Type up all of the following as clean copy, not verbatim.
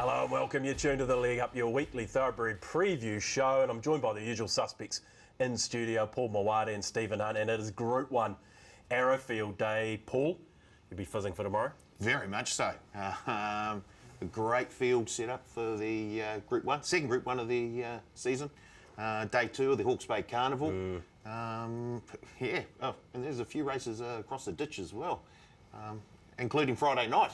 Hello and welcome. You're tuned to The Leg Up, your weekly thoroughbred preview show, and I'm joined by the usual suspects in studio, Paul Maoate and Stephen Hunt, and it is Group 1 Arrowfield Day. Paul, you'll be fizzing for tomorrow? Very much so. A great field set up for the Group 1, second Group 1 of the season. Day 2 of the Hawke's Bay Carnival. Yeah, oh, and there's a few races across the ditch as well, including Friday night.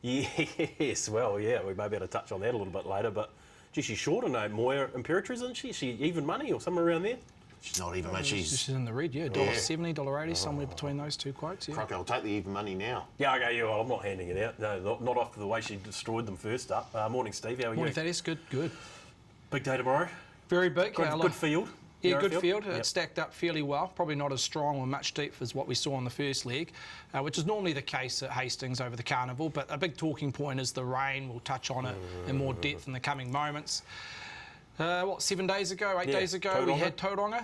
Yes, well, yeah, we may be able to touch on that a little bit later, but gee, she's short on no Moya Imperatrice, isn't she? She even money or somewhere around there? She's not even money. She's in the red, yeah. $1.70, $1.80, somewhere between those two quotes, yeah. Crocker, I'll take the even money now. Yeah, okay, yeah, well, I'm not handing it out. No, not after the way she destroyed them first up. Morning, Steve, how are you? Morning, Thaddeus, good. Big day tomorrow? Very big. Good field? Yeah, good field. Yep. It stacked up fairly well. Probably not as strong or much deep as what we saw on the first leg, which is normally the case at Hastings over the Carnival. But a big talking point is the rain. We'll touch on it in more depth in the coming moments. 7 days ago, 8 days ago, we had Tauranga.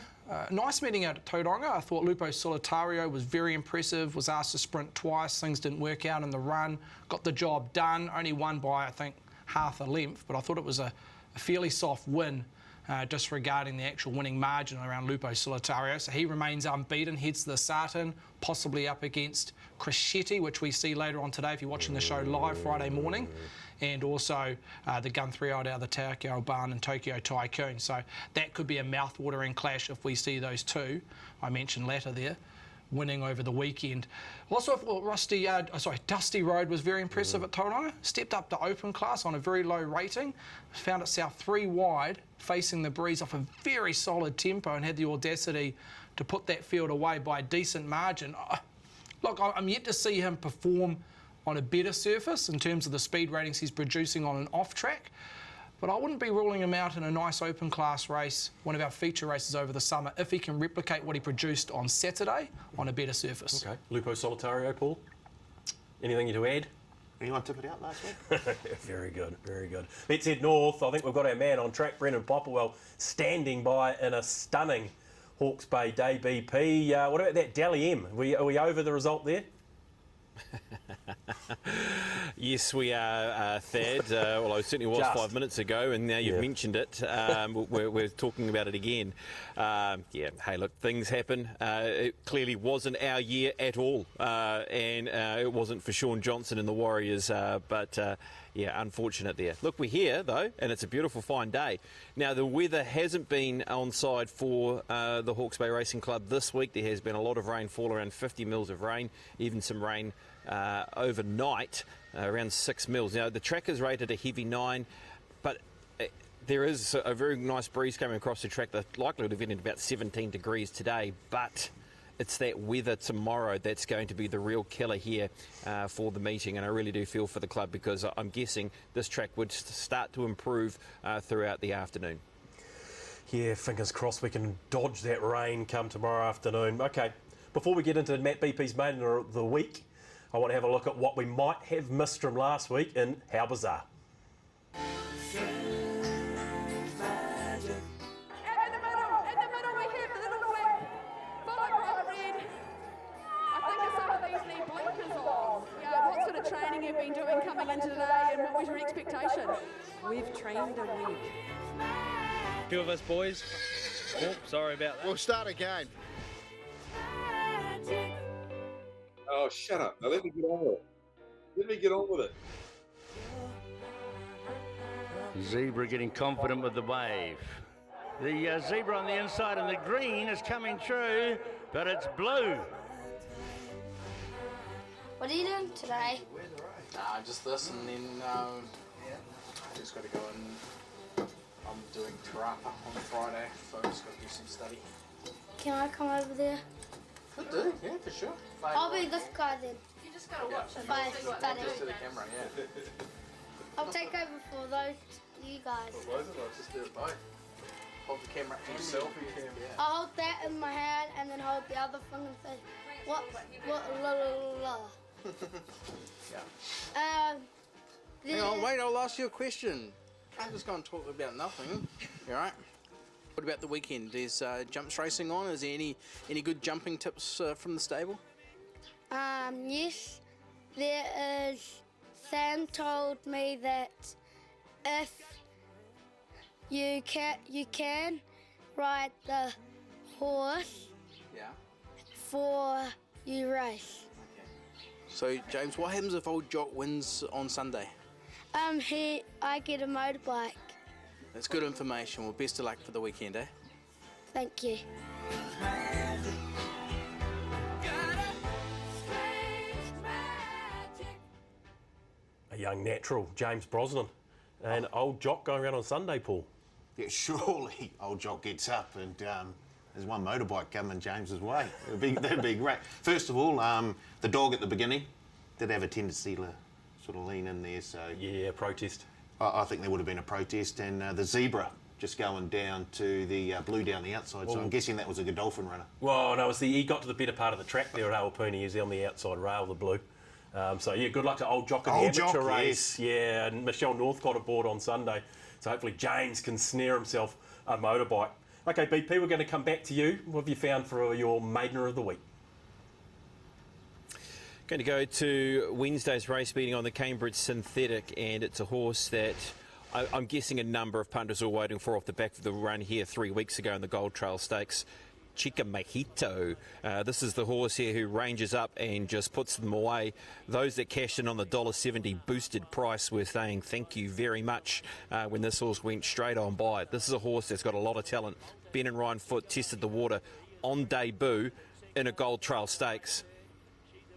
Nice meeting out at Tauranga. I thought Lupo Solitario was very impressive, was asked to sprint twice. Things didn't work out in the run. Got the job done. Only won by, I think, half a length. But I thought it was a fairly soft win. Disregarding the actual winning margin around Lupo Solitario. So he remains unbeaten, heads to the Sarton, possibly up against Crescetti, which we see later on today if you're watching the show live Friday morning, and also the gun 3-year-old out of the Taokyo Barn and Tokyo Tycoon. So that could be a mouth-watering clash if we see those two, I mentioned latter there, winning over the weekend. Also, I thought Dusty Road was very impressive at Tauranga. Stepped up to open class on a very low rating. Found itself 3 wide, facing the breeze off a very solid tempo, and had the audacity to put that field away by a decent margin. Look, I'm yet to see him perform on a better surface in terms of the speed ratings he's producing on an off-track. But I wouldn't be ruling him out in a nice open class race, one of our feature races over the summer, if he can replicate what he produced on Saturday on a better surface. Okay. Lupo Solitario, Paul? Anything to add? Anyone tip it out last week? Very good, very good. Let's head north. I think we've got our man on track, Brendan Popplewell, standing by in a stunning Hawke's Bay Day BP. What about that Dally M? Are we over the result there? Yes, we are, Thad. Well, I certainly was 5 minutes ago, and now you've mentioned it. We're talking about it again. Yeah, hey, look, things happen. It clearly wasn't our year at all, and it wasn't for Sean Johnson and the Warriors, but yeah, unfortunate there. Look, we're here, though, and it's a beautiful, fine day. Now, the weather hasn't been on side for the Hawke's Bay Racing Club this week. There has been a lot of rainfall, around 50 mils of rain, even some rain overnight, around 6 mils. Now, the track is rated a heavy 9, but there is a very nice breeze coming across the track. The likelihood of it is about 17 degrees today, but it's that weather tomorrow that's going to be the real killer here for the meeting, and I really do feel for the club, because I'm guessing this track would start to improve throughout the afternoon. Yeah, fingers crossed we can dodge that rain come tomorrow afternoon. Okay, before we get into Matt BP's Maiden of the Week, I want to have a look at what we might have missed from last week in How Bizarre. Training you've been doing coming into today, and what was your expectation? We've trained a week. Two of us boys. Oh, sorry about that. We'll start again. Oh, shut up. Now let me get on with it. Let me get on with it. Zebra getting confident with the wave. The zebra on the inside and the green is coming through, but it's blue. What are you doing today? Just this, and then I just got to go and I'm doing Tarapa on Friday, so I just got to do some study. Can I come over there? Could do, yeah, for sure. I'll be this guy then. You just got to watch it. By study. Just to the camera, yeah. I'll take over for those you guys. For both of us, just do it both. Hold the camera to yourself. I'll hold that in my hand and then hold the other thing and say, what, la la la. Yeah. Hang on, wait, I'll ask you a question. I'm just going to talk about nothing. You alright? What about the weekend? There's jumps racing on. Is there any good jumping tips from the stable? Yes. There is. Sam told me that if you can ride the horse before you race. So, James, what happens if old Jock wins on Sunday? I get a motorbike. That's good information. Well, best of luck for the weekend, eh? Thank you. A young natural, James Brosnan, and old Jock going around on Sunday, Paul. Yeah, surely old Jock gets up and there's one motorbike coming James's way. That'd be great. First of all, the dog at the beginning did have a tendency to sort of lean in there, so... Yeah, protest. I think there would have been a protest, and the zebra just going down to the blue down the outside, so I'm guessing that was a Godolphin runner. Well, no, he got to the better part of the track there at Awapuni. He was on the outside rail, the blue. So, yeah, good luck to old Jock in the amateur race. Yes. Yeah, and Michelle North got aboard on Sunday. So hopefully James can snare himself a motorbike. OK, BP, we're going to come back to you. What have you found for your Maidener of the Week? Going to go to Wednesday's race meeting on the Cambridge Synthetic, and it's a horse that I'm guessing a number of punters are waiting for off the back of the run here 3 weeks ago in the Gold Trail Stakes. Chica Mojito. This is the horse here who ranges up and just puts them away. Those that cashed in on the $1.70 boosted price were saying thank you very much when this horse went straight on by. This is a horse that's got a lot of talent. Ben and Ryan Foote tested the water on debut in a Gold Trail Stakes.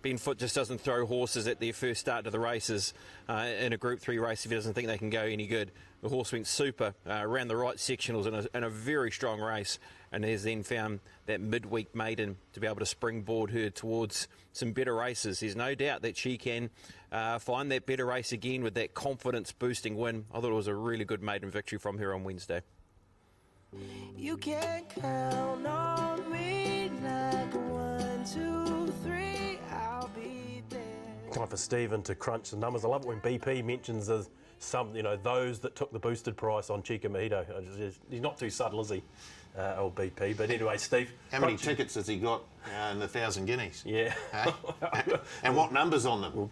Ben Foote just doesn't throw horses at their first start to the races in a Group 3 race if he doesn't think they can go any good. The horse went super, ran the right sectionals in a very strong race, and has then found that midweek maiden to be able to springboard her towards some better races. There's no doubt that she can find that better race again with that confidence-boosting win. I thought it was a really good maiden victory from her on Wednesday. You can count on me like 1, 2, 3, I'll be there. Time for Stephen to crunch the numbers. I love it when BP mentions those that took the boosted price on Chica Mojito. He's not too subtle, is he, old BP? But anyway, Steve. How many tickets has he got in the 1,000 guineas? Yeah. And what numbers on them?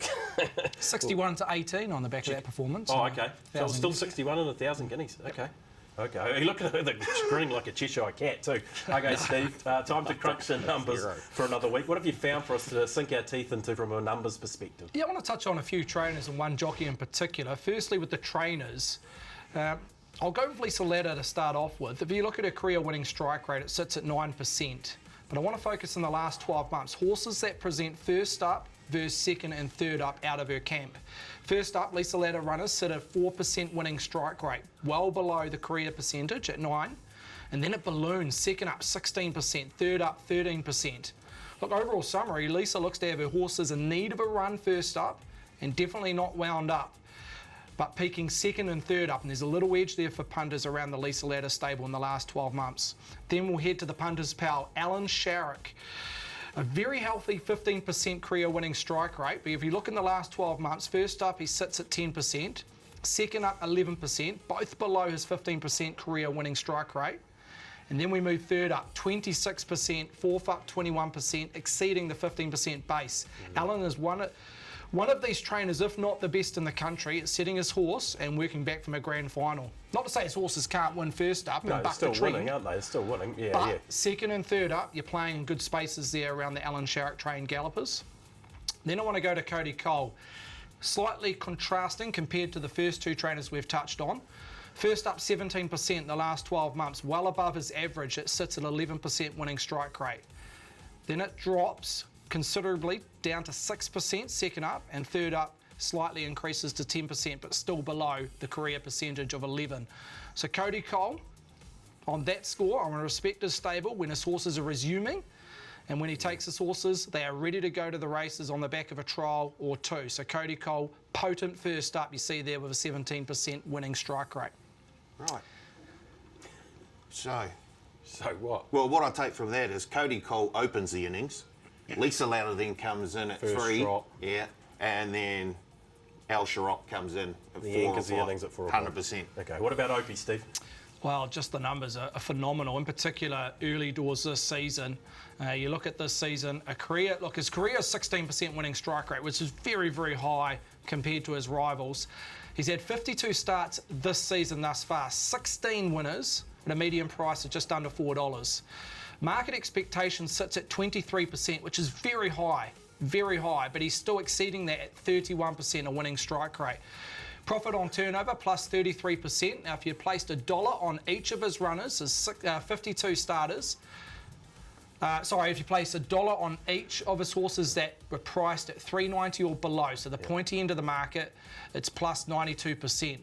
61 to 18 on the back of that performance. Oh, OK. So it's still 61 in 1,000 guineas. OK. OK. You look at the grinning like a Cheshire cat too. OK, Steve. Time to crunch the numbers for another week. What have you found for us to sink our teeth into from a numbers perspective? Yeah, I want to touch on a few trainers and one jockey in particular. Firstly, with the trainers, I'll go with Lisa Ladder to start off with. If you look at her career-winning strike rate, it sits at 9%. But I want to focus on the last 12 months. Horses that present first up versus second and third up out of her camp. First up, Lisa Ladder runners sit at 4% winning strike rate, well below the career percentage at 9%. And then it balloons, second up 16%, third up 13%. Look, overall summary, Lisa looks to have her horses in need of a run first up and definitely not wound up, but peaking second and third up, and there's a little edge there for punters around the Lisa Ladder stable in the last 12 months. Then we'll head to the punters' pal, Alan Sharrock. A very healthy 15% career-winning strike rate, but if you look in the last 12 months, first up he sits at 10%, second up 11%, both below his 15% career-winning strike rate. And then we move third up, 26%, fourth up 21%, exceeding the 15% base. Alan is one of these trainers, if not the best in the country, at setting his horse and working back from a grand final. Not to say his horses can't win first up and buck the trend. They're still winning, aren't they? They're still winning, But second and third up, you're playing in good spaces there around the Alan Sharrock trained gallopers. Then I want to go to Cody Cole. Slightly contrasting compared to the first two trainers we've touched on. First up 17% in the last 12 months, well above his average. It sits at 11% winning strike rate. Then it drops considerably down to 6% second up, and third up slightly increases to 10%, but still below the career percentage of 11. So Cody Cole, on that score, I want to respect his stable when his horses are resuming, and when he takes his horses, they are ready to go to the races on the back of a trial or two. So Cody Cole, potent first up, you see there with a 17% winning strike rate. Right. So what? Well, what I take from that is Cody Cole opens the innings. Lisa Ladder then comes in at First 3. drop. Yeah. And then Al Sharrock comes in at The 4 or anchors the 5. innings at 4 100%. OK, what about Opie, Steve? Well, just the numbers are phenomenal, in particular early doors this season. You look at this season, his career is 16% winning strike rate, which is very, very high compared to his rivals. He's had 52 starts this season thus far, 16 winners at a median price of just under $4. Market expectation sits at 23%, which is very high, but he's still exceeding that at 31% a winning strike rate. Profit on turnover plus 33%. Now, if you placed $1 on each of his runners, his 52 starters, if you place $1 on each of his horses that were priced at $3.90 or below, so the pointy end of the market, it's plus 92%.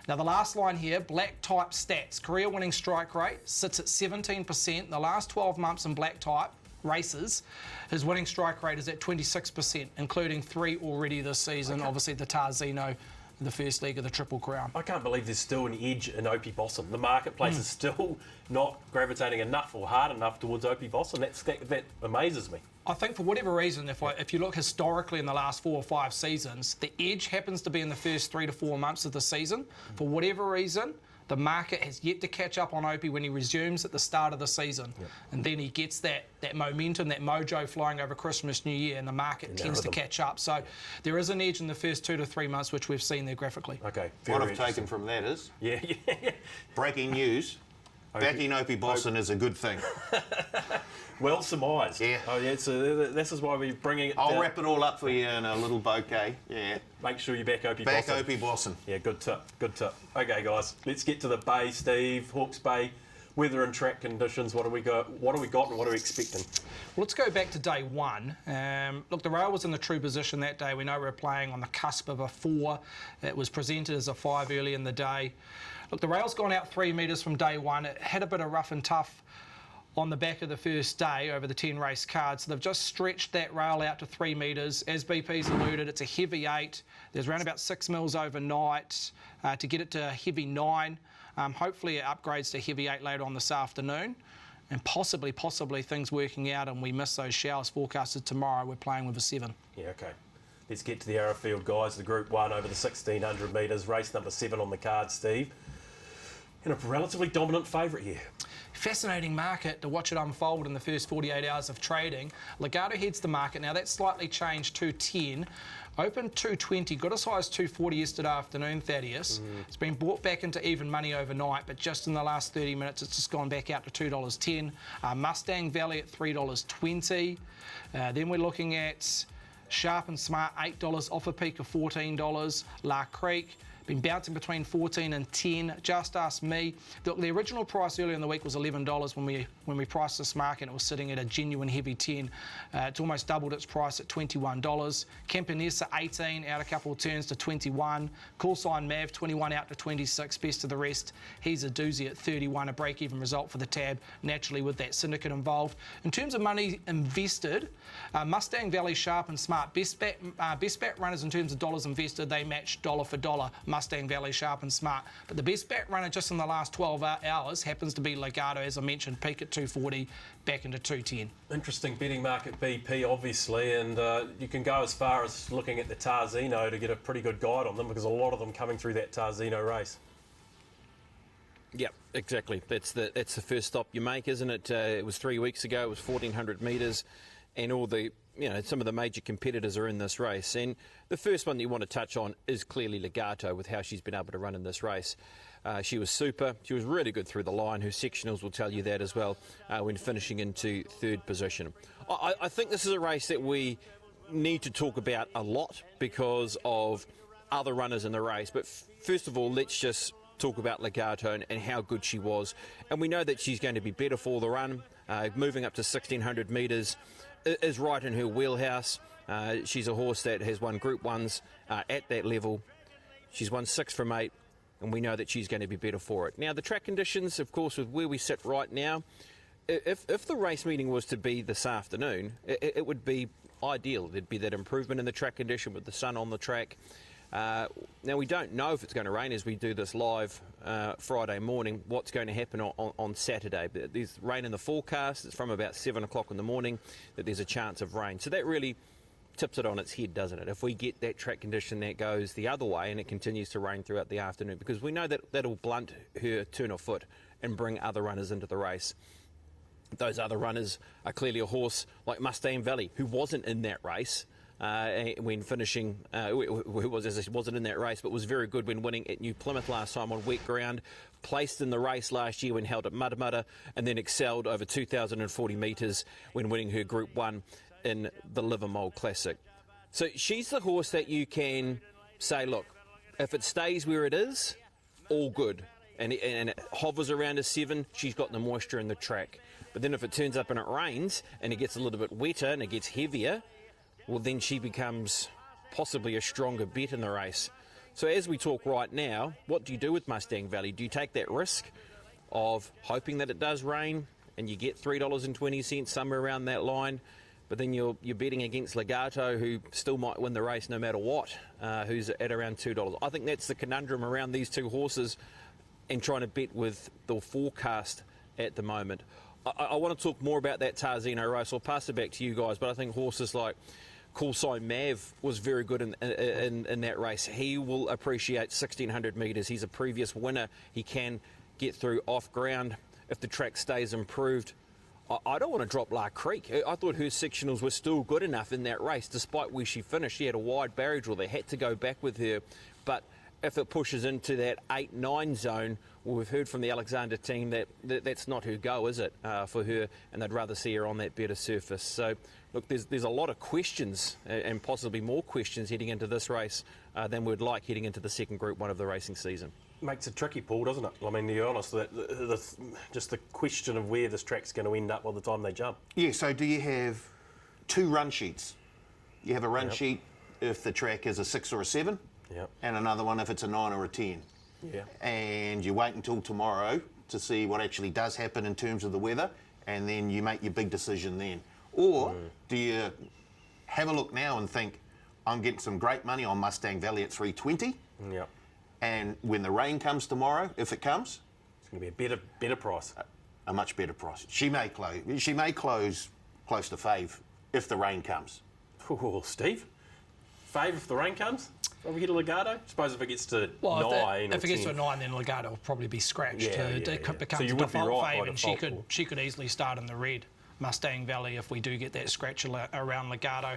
Now, the last line here, black type stats, career winning strike rate sits at 17%. In the last 12 months in black type races, his winning strike rate is at 26%, including 3 already this season. Obviously, the Tarzino, the first leg of the Triple Crown. I can't believe there's still an edge in Opie Bosson. The marketplace is still not gravitating enough or hard enough towards Opie Bosson. That amazes me. I think for whatever reason, if you look historically in the last 4 or 5 seasons, the edge happens to be in the first 3 to 4 months of the season. For whatever reason, the market has yet to catch up on Opie when he resumes at the start of the season. And then he gets that momentum, that mojo flowing over Christmas, New Year, and the market tends to catch up. So there is an edge in the first 2 to 3 months, which we've seen there graphically. Okay. What I've taken from that is breaking news. Backing Opie Bosson is a good thing. Well surmised. Yeah. Oh, yeah. So this is why we're bringing it. I'll wrap it all up for you in a little bouquet. Yeah. Make sure you back Opie Bosson. Back Opie Bosson. Yeah, good tip. Good tip. Okay, guys, let's get to the Bay, Steve. Hawke's Bay. Weather and track conditions. What do we got? And what are we expecting? Well, let's go back to day 1. Look, the rail was in the true position that day. We know we were playing on the cusp of a 4. It was presented as a 5 early in the day. Look, the rail's gone out 3 metres from day 1. It had a bit of rough and tough on the back of the first day over the 10 race card. So they've just stretched that rail out to 3 metres. As BP's alluded, it's a heavy 8. There's around about 6 mils overnight to get it to a heavy 9. Hopefully it upgrades to heavy 8 later on this afternoon. And possibly things working out and we miss those showers forecasted tomorrow, we're playing with a 7. Yeah, okay. Let's get to the Arrowfield, guys. The Group 1 over the 1,600 metres. Race number 7 on the card, Steve. And a relatively dominant favourite here. Fascinating market to watch it unfold in the first 48 hours of trading. Legato heads the market. Now, that's slightly changed to 10. Opened 220, got as high as 240 yesterday afternoon, Thaddeus. It's been brought back into even money overnight, but just in the last 30 minutes, it's just gone back out to $2.10. Mustang Valley at $3.20. Then we're looking at Sharp and Smart, $8 off a peak of $14. La Creek, been bouncing between 14 and 10. Just Ask Me. The original price earlier in the week was $11 when we priced this market, and it was sitting at a genuine heavy 10. It's almost doubled its price at $21. Campanessa 18 out a couple of turns to 21. Call Sign Mav 21 out to 26. Best of the rest, he's a doozy at 31. A break-even result for the tab, naturally with that syndicate involved. In terms of money invested, Mustang Valley, Sharp and Smart, best bet runners in terms of dollars invested, they match dollar for dollar. Mustang Valley, Sharp and Smart. But the best bet runner just in the last 12 hours happens to be Legato, as I mentioned, peak at 240, back into 210. Interesting betting market, BP, obviously, and you can go as far as looking at the Tarzino to get a pretty good guide on them, because a lot of them coming through that Tarzino race. Yep, exactly. That's the first stop you make, isn't it? It was 3 weeks ago. It was 1,400 metres, and all the some of the major competitors are in this race. And the first one that you want to touch on is clearly Legato, with how she's been able to run in this race. She was super. She was really good through the line. Her sectionals will tell you that as well, when finishing into 3rd position. I think this is a race that we need to talk about a lot because of other runners in the race. But first of all, let's just talk about Legato and how good she was. And we know that she's going to be better for the run. Moving up to 1,600 metres is right in her wheelhouse. She's a horse that has won Group 1s at that level. She's won 6 from 8, and we know that she's going to be better for it. Now, the track conditions, of course, with where we sit right now, if the race meeting was to be this afternoon, it would be ideal. There'd be that improvement in the track condition with the sun on the track. Now, we don't know if it's going to rain as we do this live Friday morning, what's going to happen on Saturday. But there's rain in the forecast. It's from about 7 o'clock in the morning that there's a chance of rain. So that really tips it on its head, doesn't it? If we get that track condition that goes the other way and it continues to rain throughout the afternoon, because we know that that'll blunt her turn of foot and bring other runners into the race. Those other runners are clearly a horse like Mustang Valley, who wasn't in that race when finishing, who wasn't in that race, but was very good when winning at New Plymouth last time on wet ground, placed in the race last year when held at Mudda, and then excelled over 2,040 metres when winning her Group 1 in the Livermore Classic. So she's the horse that you can say, look, if it stays where it is, all good. And it hovers around a 7, she's got the moisture in the track. But then if it turns up and it rains and it gets a little bit wetter and it gets heavier, well, then she becomes possibly a stronger bet in the race. So as we talk right now, what do you do with Mustang Valley? Do you take that risk of hoping that it does rain and you get $3.20, somewhere around that line, but then you're betting against Legato, who still might win the race no matter what, who's at around $2? I think that's the conundrum around these two horses and trying to bet with the forecast at the moment. I want to talk more about that Tarzino race. I'll pass it back to you guys, but I think horses like Call Sign Mav was very good in that race. He will appreciate 1,600 metres. He's a previous winner. He can get through off ground if the track stays improved. I don't want to drop La Creek. I thought her sectionals were still good enough in that race, despite where she finished. She had a wide barrier draw. They had to go back with her. But if it pushes into that 8-9 zone, well, we've heard from the Alexander team that that's not her go, is it, for her, and they'd rather see her on that better surface. So, look, there's a lot of questions, and possibly more questions heading into this race than we'd like heading into the second Group 1 of the racing season. Makes it tricky, Paul, doesn't it? I mean, to be honest, just the question of where this track's going to end up by the time they jump. Yeah, so do you have 2 run sheets? You have a run sheet if the track is a 6 or a 7, and another one if it's a 9 or a 10. Yeah. And you wait until tomorrow to see what actually does happen in terms of the weather, and then you make your big decision then. Or do you have a look now and think, I'm getting some great money on Mustang Valley at 320, and when the rain comes tomorrow, if it comes, it's going to be a better price. A much better price. She may close close to fave if the rain comes. Oh, Steve, fave if the rain comes? If we get a Legato? I suppose if it gets to 9 if it gets to a 9, then Legato will probably be scratched. It becomes so a default fave, and she could easily start in the red Mustang Valley if we do get that scratch around Legato.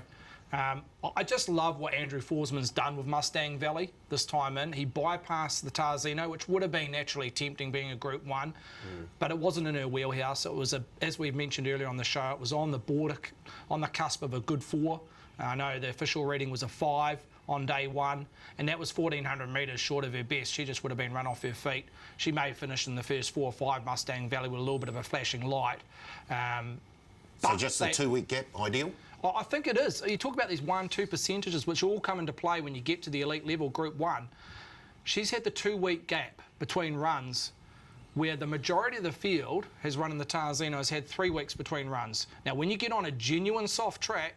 I just love what Andrew Forsman's done with Mustang Valley this time in. He bypassed the Tarzino, which would have been naturally tempting being a Group 1, but it wasn't in her wheelhouse. It was, as we mentioned earlier on the show, it was on the border, on the cusp of a good 4. I know the official reading was a 5 on day 1, and that was 1,400 metres short of her best. She just would have been run off her feet. She may have finished in the first 4 or 5 Mustang Valley with a little bit of a flashing light. So just the 2-week gap ideal? I think it is. You talk about these 1-2 percentages, which all come into play when you get to the elite level, Group 1. She's had the 2-week gap between runs, where the majority of the field has run in the Tarzino has had 3 weeks between runs. Now, when you get on a genuine soft track,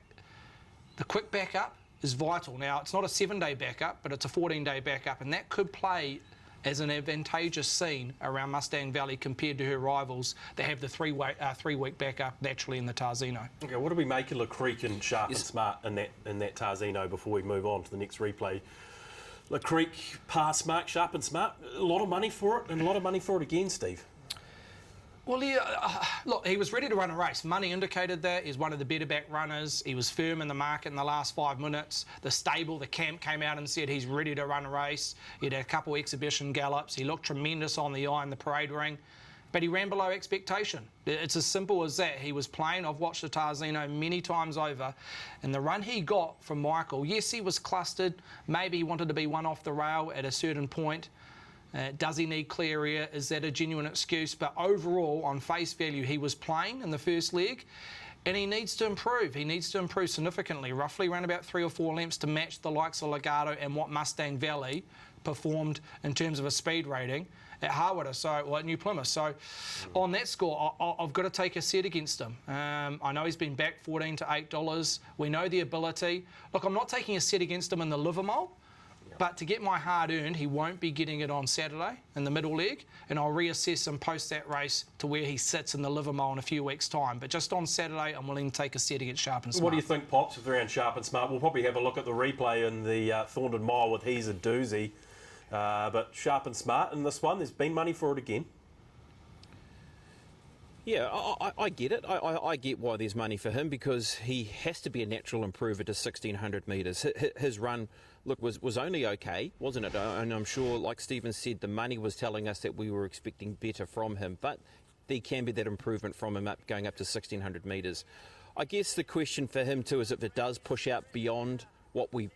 the quick backup is vital. Now, it's not a 7-day backup, but it's a 14-day backup, and that could play as an advantageous scene around Mustang Valley compared to her rivals that have the 3-week backup naturally in the Tarzino. Okay, what do we make of La Creek and Sharp and Smart in that Tarzino before we move on to the next replay? La Creek past Mark, Sharp and Smart, a lot of money for it, and a lot of money for it again, Steve. Well, look, he was ready to run a race. Money indicated that. He's one of the better back runners. He was firm in the market in the last 5 minutes. The stable, the camp came out and said he's ready to run a race. He had a couple exhibition gallops. He looked tremendous on the eye in the parade ring, but he ran below expectation. It's as simple as that. He was playing. I've watched the Tarzino many times over, and the run he got from Michael, yes, he was clustered. Maybe he wanted to be one off the rail at a certain point. Does he need clear air? Is that a genuine excuse? But overall, on face value, he was playing in the first leg, and he needs to improve. He needs to improve significantly, roughly around about 3 or 4 lengths to match the likes of Legato and what Mustang Valley performed in terms of a speed rating at Harwater, or at New Plymouth. So on that score, I've got to take a set against him. I know he's been back $14 to $8. We know the ability. Look, I'm not taking a set against him in the Livermore, but to get my hard-earned, he won't be getting it on Saturday in the middle leg, and I'll reassess him post that race to where he sits in the Livermore in a few weeks' time. But just on Saturday, I'm willing to take a set against Sharp and Smart. What do you think, Pops, if around Sharp and Smart? We'll probably have a look at the replay in the Thornton Mile with He's a Doozy. But Sharp and Smart in this one, there's been money for it again. Yeah, I get it. I get why there's money for him, because he has to be a natural improver to 1,600 metres. His run, look, was only okay, wasn't it? And I'm sure, like Stephen said, the money was telling us that we were expecting better from him, but there can be that improvement from him going up to 1,600 metres. I guess the question for him too is if it does push out beyond what we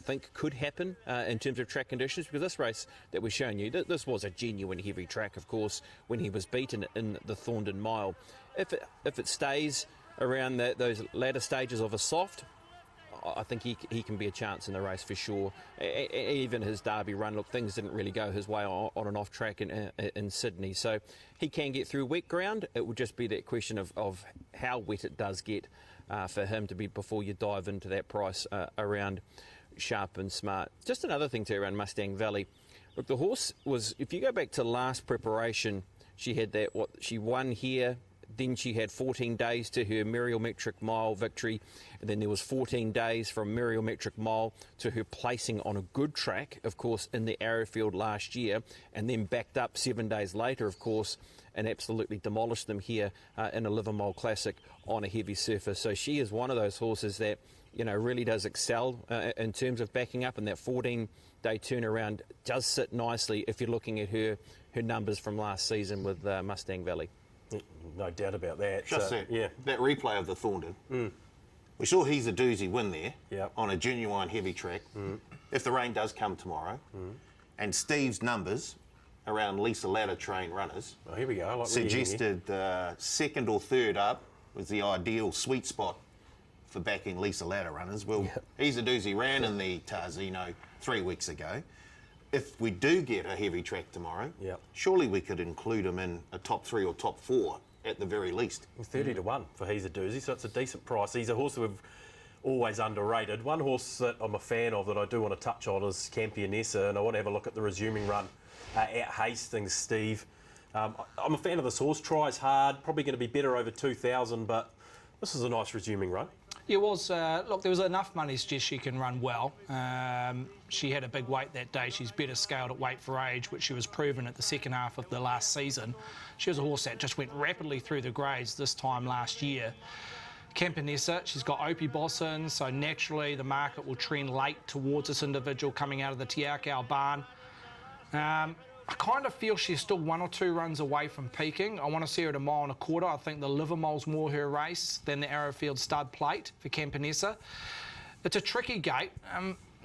think could happen in terms of track conditions, because this race that we're showing you, this was a genuine heavy track, of course, when he was beaten in the Thorndon Mile. If it stays around those latter stages of a soft, I think he can be a chance in the race for sure. Even his Derby run, look, things didn't really go his way on and off track in Sydney, so he can get through wet ground. It would just be that question of how wet it does get for him to be before you dive into that price around Sharp and Smart. Just another thing too around Mustang Valley. Look, the horse was, if you go back to last preparation, she had she won here, then she had 14 days to her Merrill-Metric Mile victory, and then there was 14 days from Merrill-Metric Mile to her placing on a good track, of course, in the Arrowfield last year, and then backed up 7 days later, of course, and absolutely demolished them here in a Livermore Classic on a heavy surface. So she is one of those horses that, you know, really does excel in terms of backing up, and that 14-day turnaround does sit nicely if you're looking at her numbers from last season with Mustang Valley. No doubt about that. Just that replay of the Thorndon. We saw He's a Doozy win there on a genuine heavy track. If the rain does come tomorrow, and Steve's numbers around Lisa Ladder train runners here we go. I like suggested second or third up was the ideal sweet spot for backing Lisa Ladder runners. Well, He's a Doozy ran in the Tarzino 3 weeks ago. If we do get a heavy track tomorrow, surely we could include him in a top 3 or top 4 at the very least. 30 to 1 for He's a Doozy, so it's a decent price. He's a horse that we've always underrated. One horse that I'm a fan of that I do want to touch on is Campionessa, and I want to have a look at the resuming run at Hastings, Steve. I'm a fan of this horse. Tries hard, probably going to be better over 2,000, but this is a nice resuming run. It was, look, there was enough money to suggest she can run well. She had a big weight that day. She's better scaled at weight for age, which she was proven at the second half of the last season. She was a horse that just went rapidly through the grades this time last year. Campionessa, she's got Opie Boss in, so naturally the market will trend late towards this individual coming out of the Te Akau barn. I kind of feel she's still 1 or 2 runs away from peaking. I want to see her at 1.25 miles. I think the Livermore's more her race than the Arrowfield Stud Plate for Campionessa. It's a tricky gate.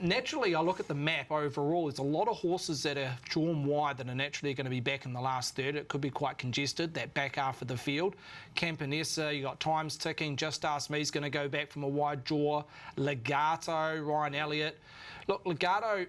Naturally, I look at the map overall. There's a lot of horses that are drawn wide that are naturally going to be back in the last third. It could be quite congested, that back half of the field. Campionessa, you got times ticking. Just Ask Me's going to go back from a wide draw. Legato, Ryan Elliott. Look, Legato,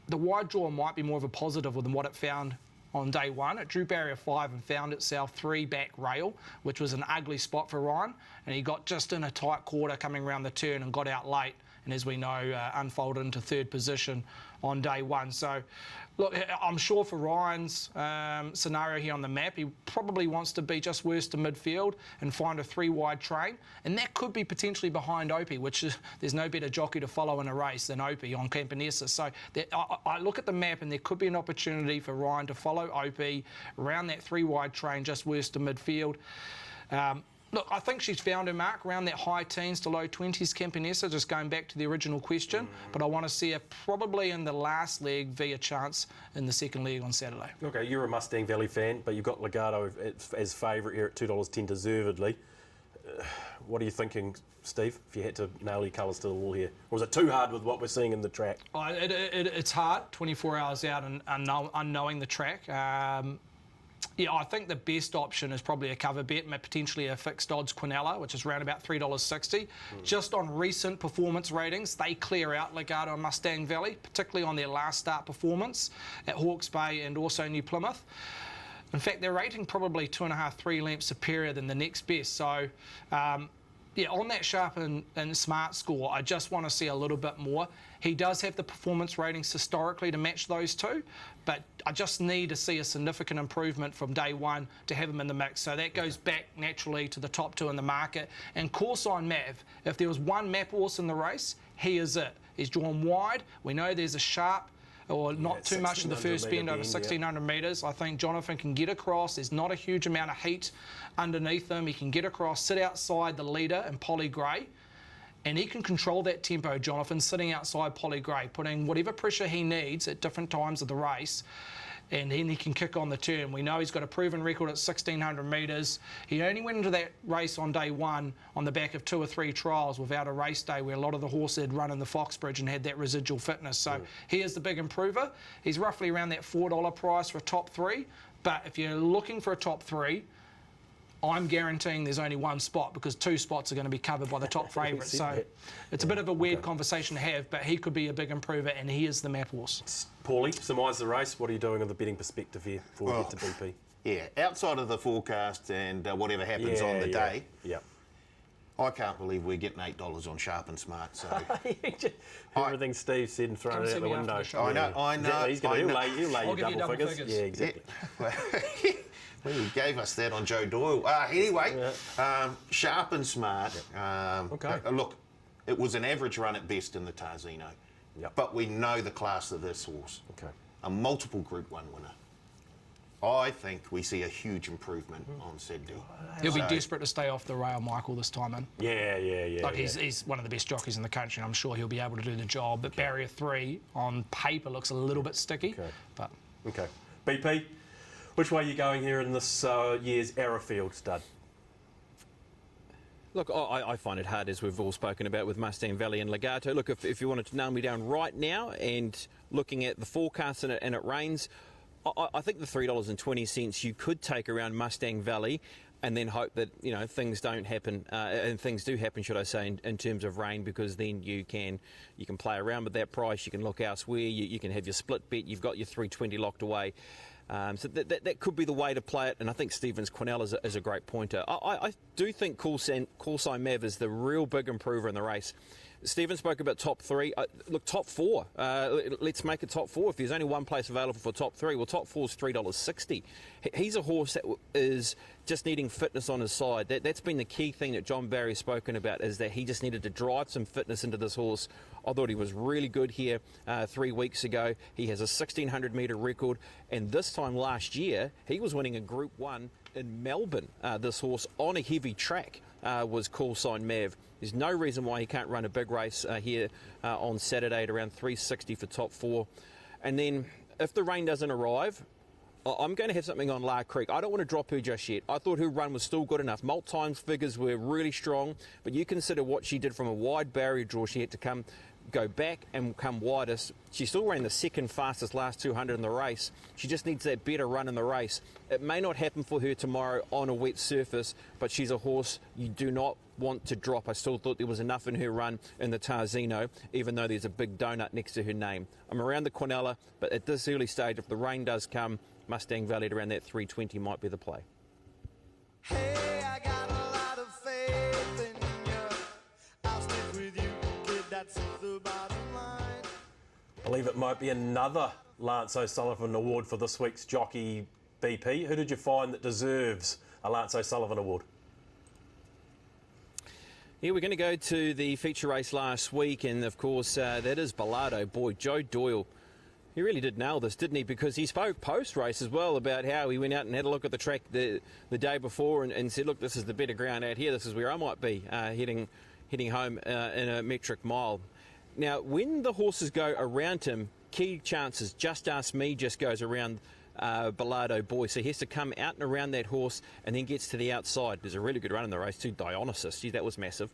the wide draw might be more of a positive than what it found on day one. It drew barrier 5 and found itself 3 back rail, which was an ugly spot for Ryan, and he got just in a tight quarter coming around the turn and got out late, and as we know, unfolded into 3rd position on day 1. So, look, I'm sure for Ryan's scenario here on the map, he probably wants to be just worse to midfield and find a 3-wide train, and that could be potentially behind Opie, which is, there's no better jockey to follow in a race than Opie on Campionessa. So I look at the map and there could be an opportunity for Ryan to follow Opie around that 3-wide train, just worse to midfield. Look, I think she's found her mark around that high teens to low 20s Campionessa, just going back to the original question. But I want to see her probably in the last leg via chance in the 2nd leg on Saturday. Okay, you're a Mustang Valley fan, but you've got Legato as favourite here at $2.10 deservedly. What are you thinking, Steve, if you had to nail your colours to the wall here? Or is it too hard with what we're seeing in the track? It's hard, 24 hours out and unknowing the track. Yeah, I think the best option is probably a cover bet, potentially a fixed odds Quinella, which is around about $3.60. Just on recent performance ratings, they clear out Legato and Mustang Valley, particularly on their last start performance at Hawke's Bay and also New Plymouth. In fact, their rating probably 2.5, 3 lengths superior than the next best. So, yeah, on that Sharp and Smart score, I just want to see a little bit more. He does have the performance ratings historically to match those two, but I just need to see a significant improvement from day 1 to have him in the mix. So that goes back naturally to the top 2 in the market. And course on Mav, if there was one map horse in the race, he is it. He's drawn wide. We know there's a Sharp or not too much of the first bend over 1,600 metres. I think Jonathan can get across. There's not a huge amount of heat underneath him. He can get across, sit outside the leader in Polly Gray, and he can control that tempo, Jonathan, sitting outside Polly Gray, putting whatever pressure he needs at different times of the race, and then he can kick on the turn. We know he's got a proven record at 1,600 metres. He only went into that race on day one on the back of 2 or 3 trials without a race day, where a lot of the horses had run in the Foxbridge and had that residual fitness. So he is the big improver. He's roughly around that $4 price for a top 3. But if you're looking for a top 3, I'm guaranteeing there's only one spot, because 2 spots are going to be covered by the top favourites. So it's a bit of a weird conversation to have, but he could be a big improver, and he is the map horse. Paulie, surmise the race. What are you doing on the betting perspective here before we get to BP? Yeah, outside of the forecast and whatever happens on the day, I can't believe we're getting $8 on Sharp and Smart. So everything Steve said and thrown it out the window. I know. Exactly. He'll lay you double figures. Yeah, exactly. Well, he gave us that on Joe Doyle. Anyway, Sharp and Smart. Look, it was an average run at best in the Tarzino. But we know the class of this horse. A multiple Group 1 winner. I think we see a huge improvement on Saturday. He'll be desperate to stay off the rail, Michael, this time in. Yeah. Like he's one of the best jockeys in the country, and I'm sure he'll be able to do the job. But barrier 3 on paper looks a little bit sticky. Okay. BP, which way are you going here in this year's Arrowfield Stud? Look, I find it hard, as we've all spoken about with Mustang Valley and Legato. Look, if you wanted to nail me down right now and looking at the forecast and it rains, I think the $3.20 you could take around Mustang Valley and then hope that, you know, things don't happen, and things do happen, should I say, in terms of rain, because then you can play around with that price, you can look elsewhere, you can have your split bet, you've got your $3.20 locked away. So that could be the way to play it, and I think Stevens Cornell is a great pointer. I do think Call Sign Mav is the real big improver in the race. Stephen spoke about top 3. Look, top 4. Let's make it top 4. If there's only one place available for top 3, well, top 4 is $3.60. He's a horse that is just needing fitness on his side. That's been the key thing that John Barry's spoken about, is that he just needed to drive some fitness into this horse. I thought he was really good here 3 weeks ago. He has a 1,600 metre record, and this time last year, he was winning a Group 1 in Melbourne. This horse on a heavy track was Call Sign Mav. There's no reason why he can't run a big race here on Saturday at around 360 for top 4. And then if the rain doesn't arrive, I'm going to have something on La Creek. I don't want to drop her just yet. I thought her run was still good enough. Malt times figures were really strong, but you consider what she did from a wide barrier draw. She had to go back and come widest. She still ran the second fastest last 200 in the race. She just needs that better run in the race. It may not happen for her tomorrow on a wet surface, but she's a horse you do not want to drop. I still thought there was enough in her run in the Tarzino, even though there's a big donut next to her name. I'm around the Quinella, but at this early stage, if the rain does come, Mustang Valley at around that 320 might be the play. Hey, I got a lot of faith in you. I'll stick with you, kid, that's the bottom line. I believe it might be another Lance O'Sullivan Award for this week's jockey, BP. Who did you find that deserves a Lance O'Sullivan Award? Yeah, we're going to go to the feature race last week, and of course that is Ballardo. Boy, Joe Doyle, he really did nail this, didn't he? Because he spoke post-race as well about how he went out and had a look at the track the day before and said, look, this is the better ground out here. This is where I might be heading home in a metric mile. Now, when the horses go around him, key chances, Just Ask Me just goes around Ballardo Boy, so he has to come out and around that horse and then gets to the outside. There's a really good run in the race too. Dionysus, gee, that was massive,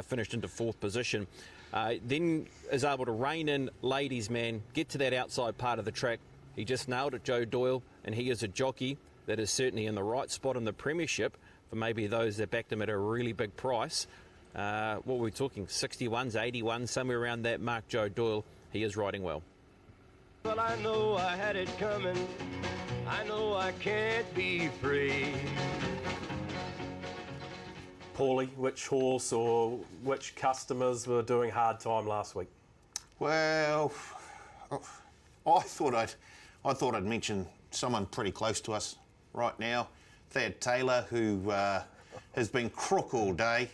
finished into 4th position. Then is able to rein in Ladies Man, get to that outside part of the track. He just nailed it, Joe Doyle, and he is a jockey that is certainly in the right spot in the premiership for maybe those that backed him at a really big price. What were we talking, 61s, 81s, somewhere around that mark. Joe Doyle, he is riding well. Well, I know I had it coming. I know I can't be free. Paulie, which horse or which customers were doing hard time last week? Well, I thought I'd mention someone pretty close to us right now, Thad Taylor, who has been crook all day.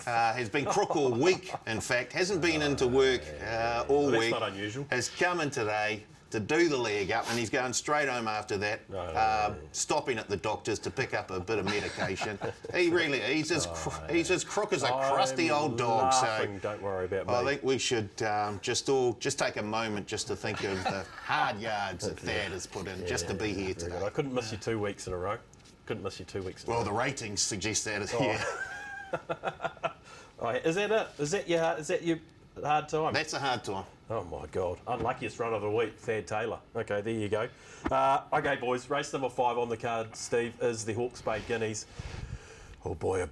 has been crook all week, in fact, hasn't been into work all week. That's not unusual. Has come in today to do the leg up, and he's going straight home after that, stopping at the doctor's to pick up a bit of medication. He's as crook as a crusty old dog. So don't worry about me. I think we should just take a moment just to think of the hard yards that Thad has put in just to be here today. I couldn't miss you 2 weeks in a row. Couldn't miss you 2 weeks in a row. Well, the ratings suggest that as Is that it? Is that your hard time? That's a hard time. Oh my God. Unluckiest run of the week, Thad Taylor. Okay, there you go. Okay, boys, race number 5 on the card, Steve, is the Hawke's Bay Guineas. Oh boy,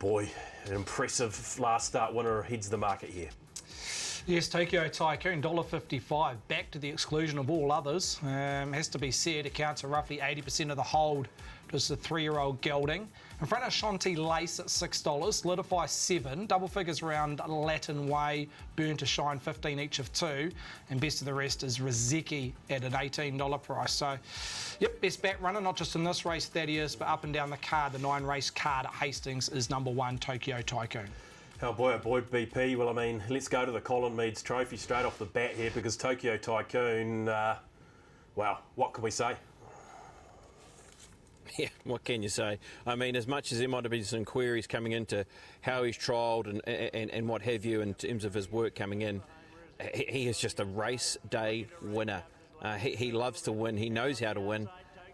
an impressive last start winner heads the market here. Yes, Tokyo Tycoon, $1.55, back to the exclusion of all others. Has to be said, accounts for roughly 80% of the hold. Just the 3-year-old gelding. In front of Shanti Lace at $6, Solidify 7, double figures around Latin Way, Burn to Shine 15 each of 2, and best of the rest is Rizeki at an $18 price. So, yep, best back runner, not just in this race, Thaddeus, but up and down the card. The 9-race card at Hastings is number 1, Tokyo Tycoon. Oh boy, BP. Well, I mean, let's go to the Colin Meads Trophy straight off the bat here, because Tokyo Tycoon, well, what can we say? Yeah, what can you say? I mean, as much as there might have been some queries coming into how he's trialled and what have you in terms of his work coming in, he is just a race day winner. He loves to win. He knows how to win.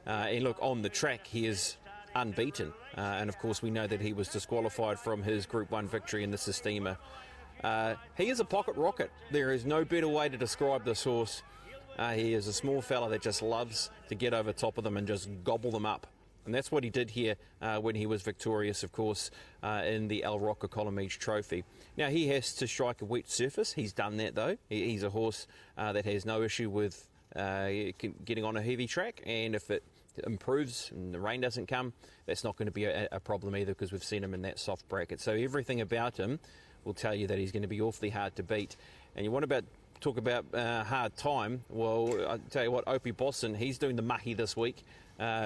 And look, on the track, he is unbeaten. And of course, we know that he was disqualified from his Group 1 victory in the Sistema. He is a pocket rocket. There is no better way to describe this horse. He is a small fella that just loves to get over top of them and just gobble them up. And that's what he did here when he was victorious, of course, in the El Rocca Colin Meads Trophy. Now, he has to strike a wet surface. He's done that, though. He's a horse that has no issue with getting on a heavy track. And if it improves and the rain doesn't come, that's not going to be a problem either, because we've seen him in that soft bracket. So everything about him will tell you that he's going to be awfully hard to beat. And you want to talk about hard time. Well, I'll tell you what, Opie Bosson, he's doing the mahi this week.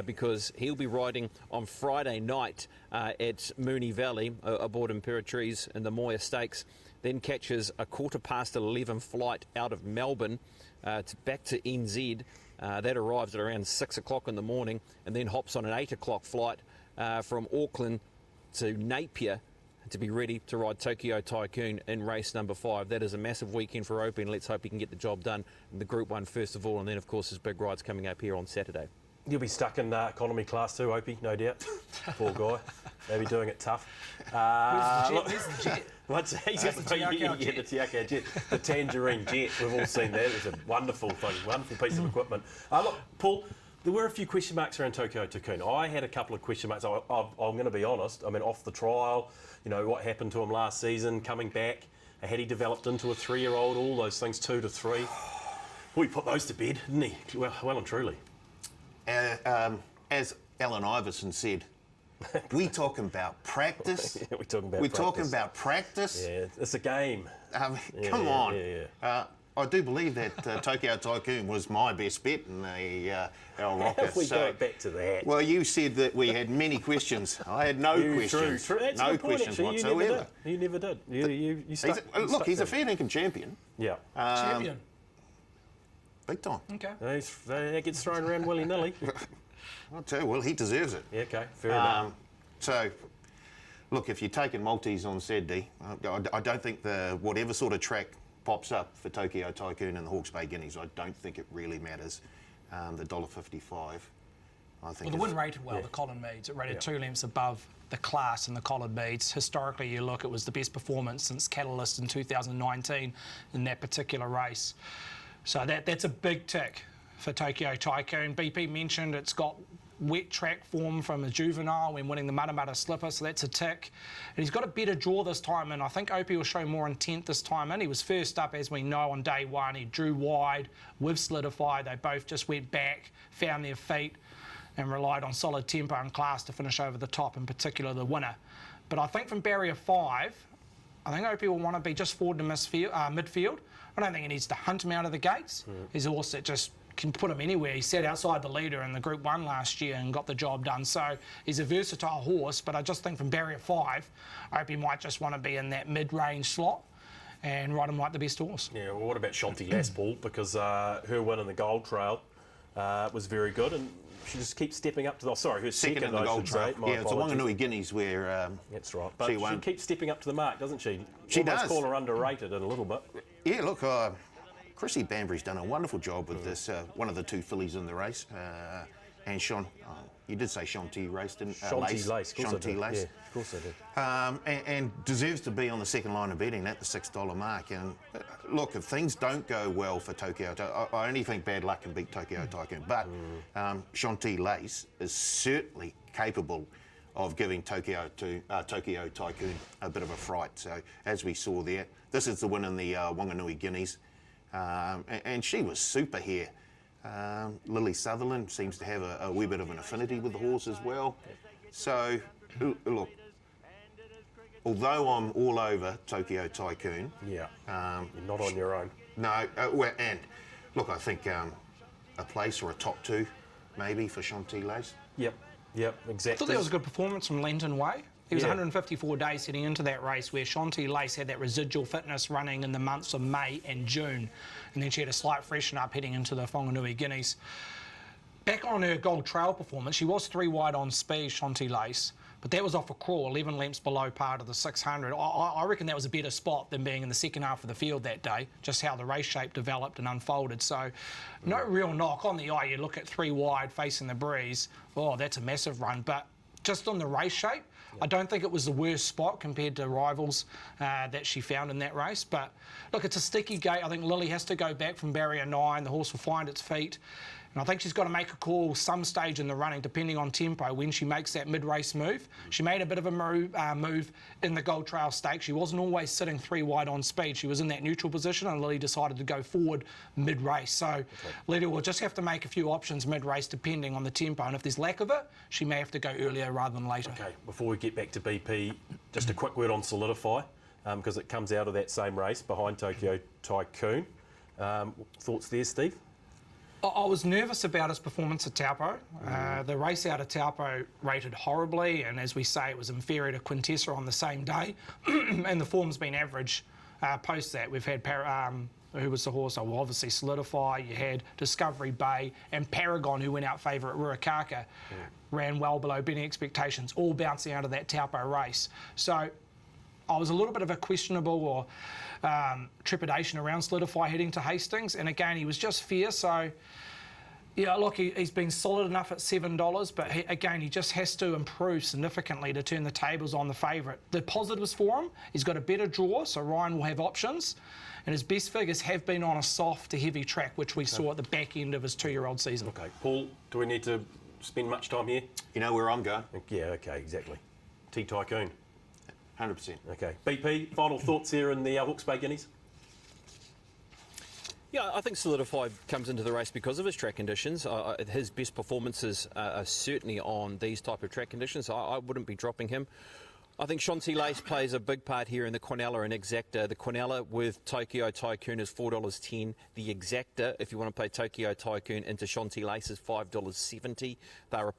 Because he'll be riding on Friday night at Moonee Valley aboard Imperatriz in the Moya Stakes, then catches a 11:15 flight out of Melbourne back to NZ. That arrives at around 6 o'clock in the morning, and then hops on an 8 o'clock flight from Auckland to Napier to be ready to ride Tokyo Tycoon in race number 5. That is a massive weekend for Opie, and let's hope he can get the job done in the Group 1 first of all, and then of course his big ride's coming up here on Saturday. You'll be stuck in economy class too, Opie, no doubt. Poor guy. Maybe doing it tough. Where's the jet? He's got the Tiako jet. The Tangerine jet. We've all seen that. It's a wonderful thing, wonderful piece of equipment. Look, Paul, there were a few question marks around Tokyo Tycoon. I had a couple of question marks. I'm going to be honest. I mean, off the trial, you know, what happened to him last season, coming back, had he developed into a 3-year-old, all those things, 2 to 3. We put those to bed, didn't he? Well and truly. As Alan Iverson said, we talking about practice. Yeah, we're talking about practice. Yeah, it's a game. Come on. I do believe that Tokyo Tycoon was my best bet in the El Rocca. We go back to that. Well, you said that we had many questions. I had no questions. True. That's no questions whatsoever. You never did. You stuck. Look, he's a fair dinkum champion. Yeah. Champion. Big time. Okay. That gets thrown around willy-nilly. I'll tell you, well, he deserves it. Yeah, okay, fair enough. So, look, if you're taking Maltese on Saturday, I don't think whatever sort of track pops up for Tokyo Tycoon and the Hawke's Bay Guineas, I don't think it really matters. The $1.55. I think the win rated well, the Colin Meads. It rated 2 lengths above the class in the Colin Meads. Historically, you look, it was the best performance since Catalyst in 2019 in that particular race. So that's a big tick for Tokyo Tycoon. BP mentioned it's got wet track form from a juvenile when winning the Matamata Slipper, so that's a tick. And he's got a better draw this time, and I think Opie will show more intent this time. And he was first up, as we know, on day 1. He drew wide with Solidify. They both just went back, found their feet, and relied on solid tempo and class to finish over the top, in particular the winner. But I think from barrier 5, I think Opie will want to be just forward to midfield. I don't think he needs to hunt him out of the gates. He's a horse that just can put him anywhere. He sat outside the leader in the Group 1 last year and got the job done. So he's a versatile horse, but I just think from barrier 5, I hope he might just want to be in that mid-range slot and ride him like the best horse. Yeah, well, what about Shanti Lass, Paul? Because her win in the Gold Trail was very good, and she just keeps stepping up to the... her second in the Gold Trail. Yeah, it's the Wanganui Guineas where that's right. But she keeps stepping up to the mark, doesn't she? She Almost does. Call her underrated in a little bit. Yeah, look, Chrissy Banbury's done a wonderful job with this, one of the 2 fillies in the race. And Sean, you did say Shanti race, didn't you? Shanti Lace. Shanti Lace. Yeah, of course I did. And deserves to be on the second line of betting at the $6 mark. And look, if things don't go well for Tokyo, I only think bad luck can beat Tokyo Tycoon. But Shanti Lace is certainly capable of giving Tokyo Tycoon a bit of a fright. So as we saw there, this is the win in the Wanganui Guineas. And she was super here. Lily Sutherland seems to have a wee bit of an affinity with the horse as well. So, look, although I'm all over Tokyo Tycoon... Yeah, you're not on your own. No, and look, I think a place or a top 2, maybe, for Shanti Lace. Yep, exactly. I thought that was a good performance from Lenton Way. He was 154 days heading into that race where Shanti Lace had that residual fitness running in the months of May and June. And then she had a slight freshen up heading into the Whanganui Guineas. Back on her Gold Trail performance, she was 3 wide on speed, Shanti Lace, but that was off a crawl, 11 lengths below par to the 600. I reckon that was a better spot than being in the second half of the field that day, just how the race shape developed and unfolded. So no real knock on the eye. You look at 3 wide facing the breeze, oh, that's a massive run. But just on the race shape, I don't think it was the worst spot compared to rivals that she found in that race. But look, it's a sticky gate. I think Lily has to go back from barrier 9. The horse will find its feet. And I think she's got to make a call some stage in the running, depending on tempo, when she makes that mid-race move. She made a bit of a move in the Gold Trail Stakes. She wasn't always sitting 3 wide on speed. She was in that neutral position, and Lily decided to go forward mid-race. So Lily will just have to make a few options mid-race, depending on the tempo. And if there's lack of it, she may have to go earlier rather than later. Okay, before we get back to BP, just a quick word on Solidify, because it comes out of that same race behind Tokyo Tycoon. Thoughts there, Steve? I was nervous about his performance at Taupo. The race out of Taupo rated horribly, and as we say, it was inferior to Quintessa on the same day, and the form's been average post that. We've had, who was the horse? Oh, well, obviously Solidify, you had Discovery Bay, and Paragon, who went out favourite Ruakaka, ran well below betting expectations, all bouncing out of that Taupo race. So I was a little bit of a questionable or trepidation around Solidify heading to Hastings, and again, he was just fierce, so yeah, look, he's been solid enough at $7, but again, he just has to improve significantly to turn the tables on the favourite. The positives for him, he's got a better draw, so Ryan will have options, and his best figures have been on a soft to heavy track, which we saw at the back end of his 2-year-old season. Okay, Paul, do we need to spend much time here? You know where I'm going? Yeah, okay, exactly. Tycoon. 100%. Okay. BP, final thoughts here in the Hawke's Bay Guineas? Yeah, I think Solidify comes into the race because of his track conditions. His best performances are certainly on these type of track conditions. I wouldn't be dropping him. I think Shanti Lace plays a big part here in the Quinella and Exacta. The Quinella with Tokyo Tycoon is $4.10. The Exacta, if you want to play Tokyo Tycoon into Shanti Lace, is $5.70. They're a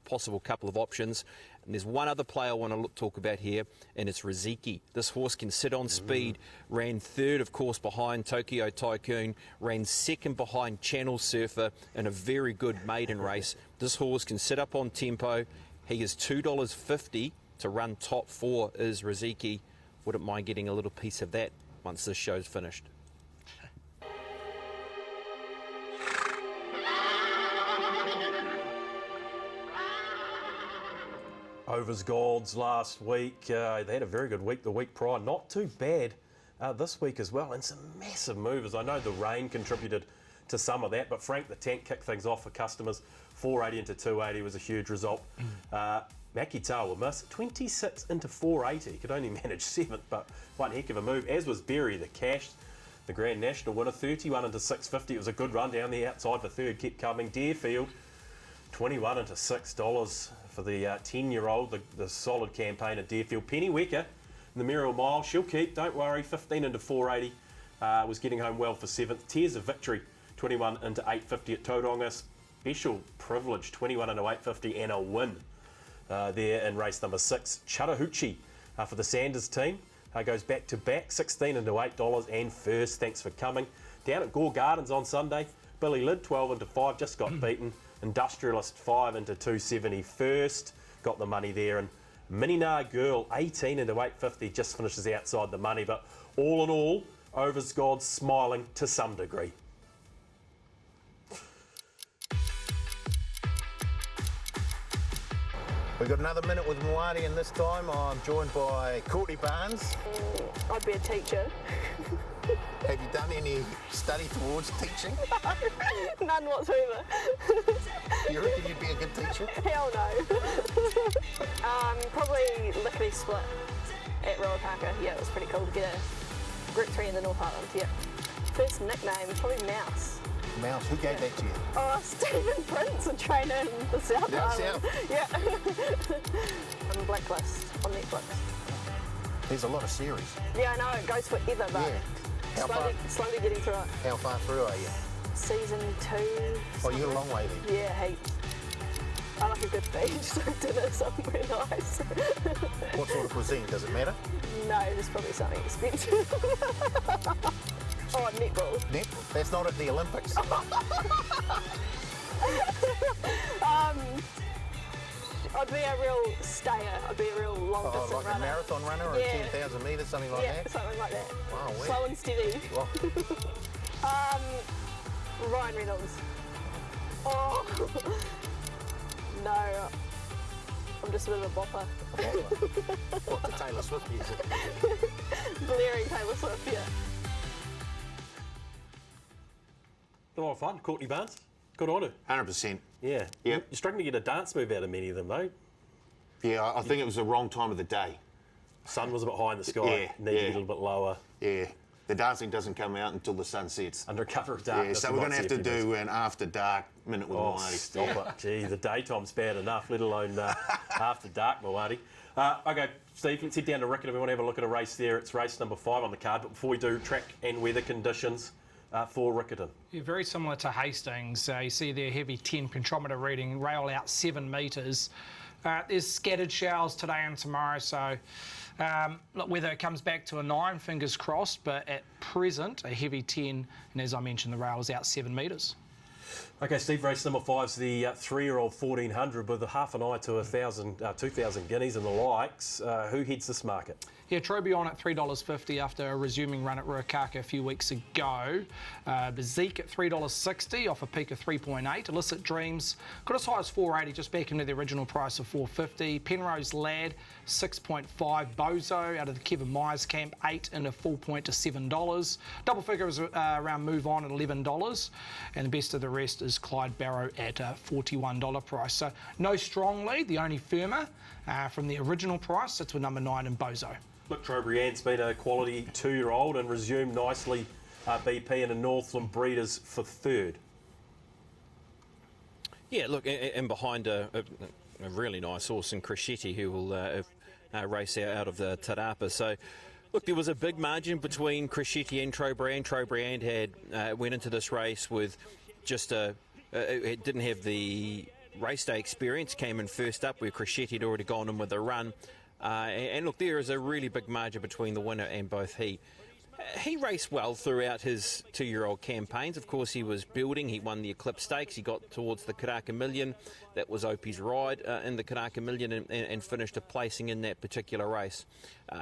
possible couple of options. And there's one other player I want to talk about here, and it's Riziki. This horse can sit on speed, ran 3rd, of course, behind Tokyo Tycoon, ran 2nd behind Channel Surfer in a very good maiden race. This horse can sit up on tempo. He is $2.50 to run top 4 is Riziki. Wouldn't mind getting a little piece of that once this show's finished. Overs Golds last week. They had a very good week the week prior. Not too bad this week as well. And some massive movers. I know the rain contributed to some of that, but Frank the Tank kicked things off for customers. 480 into 280 was a huge result. Makitawa missed 26 into 480. Could only manage 7th, but one heck of a move. As was Berry, the cash, the Grand National winner, 31 into 650. It was a good run down the outside for 3rd, kept coming. Deerfield, 21 into $6 for the 10-year-old, the solid campaign at Deerfield. Penny Wecker in the Muriel Mile, she'll keep, don't worry, 15 into 480, was getting home well for 7th. Tears of Victory 21 into 850 at Tauranga. Special privilege, 21 into 850 and a win there in race number 6. Chattahoochee for the Sanders team goes back to back, 16 into $8 and first. Thanks for coming. Down at Gore Gardens on Sunday, Billy Lid 12 into 5 just got beaten. Industrialist 5 into 270 first, got the money there. And Minina Girl 18 into 850 just finishes outside the money. But all in all, Overs God's smiling to some degree. We've got another minute with Maoate, and this time I'm joined by Courtney Barnes. I'd be a teacher. Have you done any study towards teaching? None whatsoever. You reckon you'd be a good teacher? Hell no. Probably lickety split at Riccarton. Yeah, it was pretty cool to get a Group 3 in the North Island, yeah. First nickname, probably Mouse. Mouse, who gave that to you? Oh, Stephen Prince, a trainer in the South Island. South? Yeah. On Blacklist on Netflix. There's a lot of series. Yeah, I know, it goes forever, but slowly getting through it. How far through are you? Season 2. Oh, you're a long way then. Yeah, heaps. I like a good beach, so dinner somewhere nice. What sort of cuisine? Does it matter? No, there's probably something expensive. Oh, netball. Netball? That's not at the Olympics. I'd be a real stayer. I'd be a real long distance like runner. A marathon runner or 10,000 metres, something like that? Yeah, something like that. Wow, slow and steady. Ryan Reynolds. Oh. No. I'm just a bit of a bopper. What, the Taylor Swift music? Blaring Taylor Swift, yeah. A lot of fun. Courtney Barnes, good on her. 100%. Yeah. Yep. You're struggling to get a dance move out of many of them, though. Yeah, I think it was the wrong time of the day. Sun was a bit high in the sky. Yeah, Needed to get a little bit lower. Yeah. The dancing doesn't come out until the sun sets. Under cover of darkness. Yeah, so we're going to have to do an after dark minute with Maoate. Stop it. Gee, the daytime's bad enough, let alone after dark, Maoate. OK, Steve, let's head down to Riccarton. We want to have a look at a race there. It's race number 5 on the card. But before we do, track and weather conditions for Riccarton. Yeah, very similar to Hastings. You see their heavy 10 pentometer reading, rail out 7 metres. There's scattered showers today and tomorrow, so look, whether it comes back to a 9, fingers crossed, but at present, a heavy 10, and as I mentioned, the rail is out 7 metres. OK, Steve, race number 5's the 3-year-old 1400 with a half an eye to 2,000 guineas and the likes. Who heads this market? Yeah, Troby on at $3.50 after a resuming run at Riccarton a few weeks ago. Bezique at $3.60 off a peak of 3.8. Illicit Dreams got as high as $4.80, just back into the original price of $4.50. Penrose Lad 6.5. Bozo out of the Kevin Myers camp 8 into full point to $7. Double figure is around Move On at $11, and the best of the rest is Clyde Barrow at a $41 price. So no strong lead. The only firmer from the original price sits with number 9 in Bozo. Look, Trobriand's been a quality 2-year-old and resumed nicely BP and a Northland Breeders for 3rd. Yeah, look, and behind a really nice horse in Crescetti who will race out of the Tarapa. So, look, there was a big margin between Crescetti and Trobriand. Trobriand had went into this race with just it didn't have the race day experience, came in first up where Crescetti had already gone in with a run. And look, there is a really big margin between the winner and both he. He raced well throughout his 2-year-old campaigns. Of course, he was building. He won the Eclipse Stakes. He got towards the Karaka Million. That was Opie's ride in the Karaka Million and finished a placing in that particular race.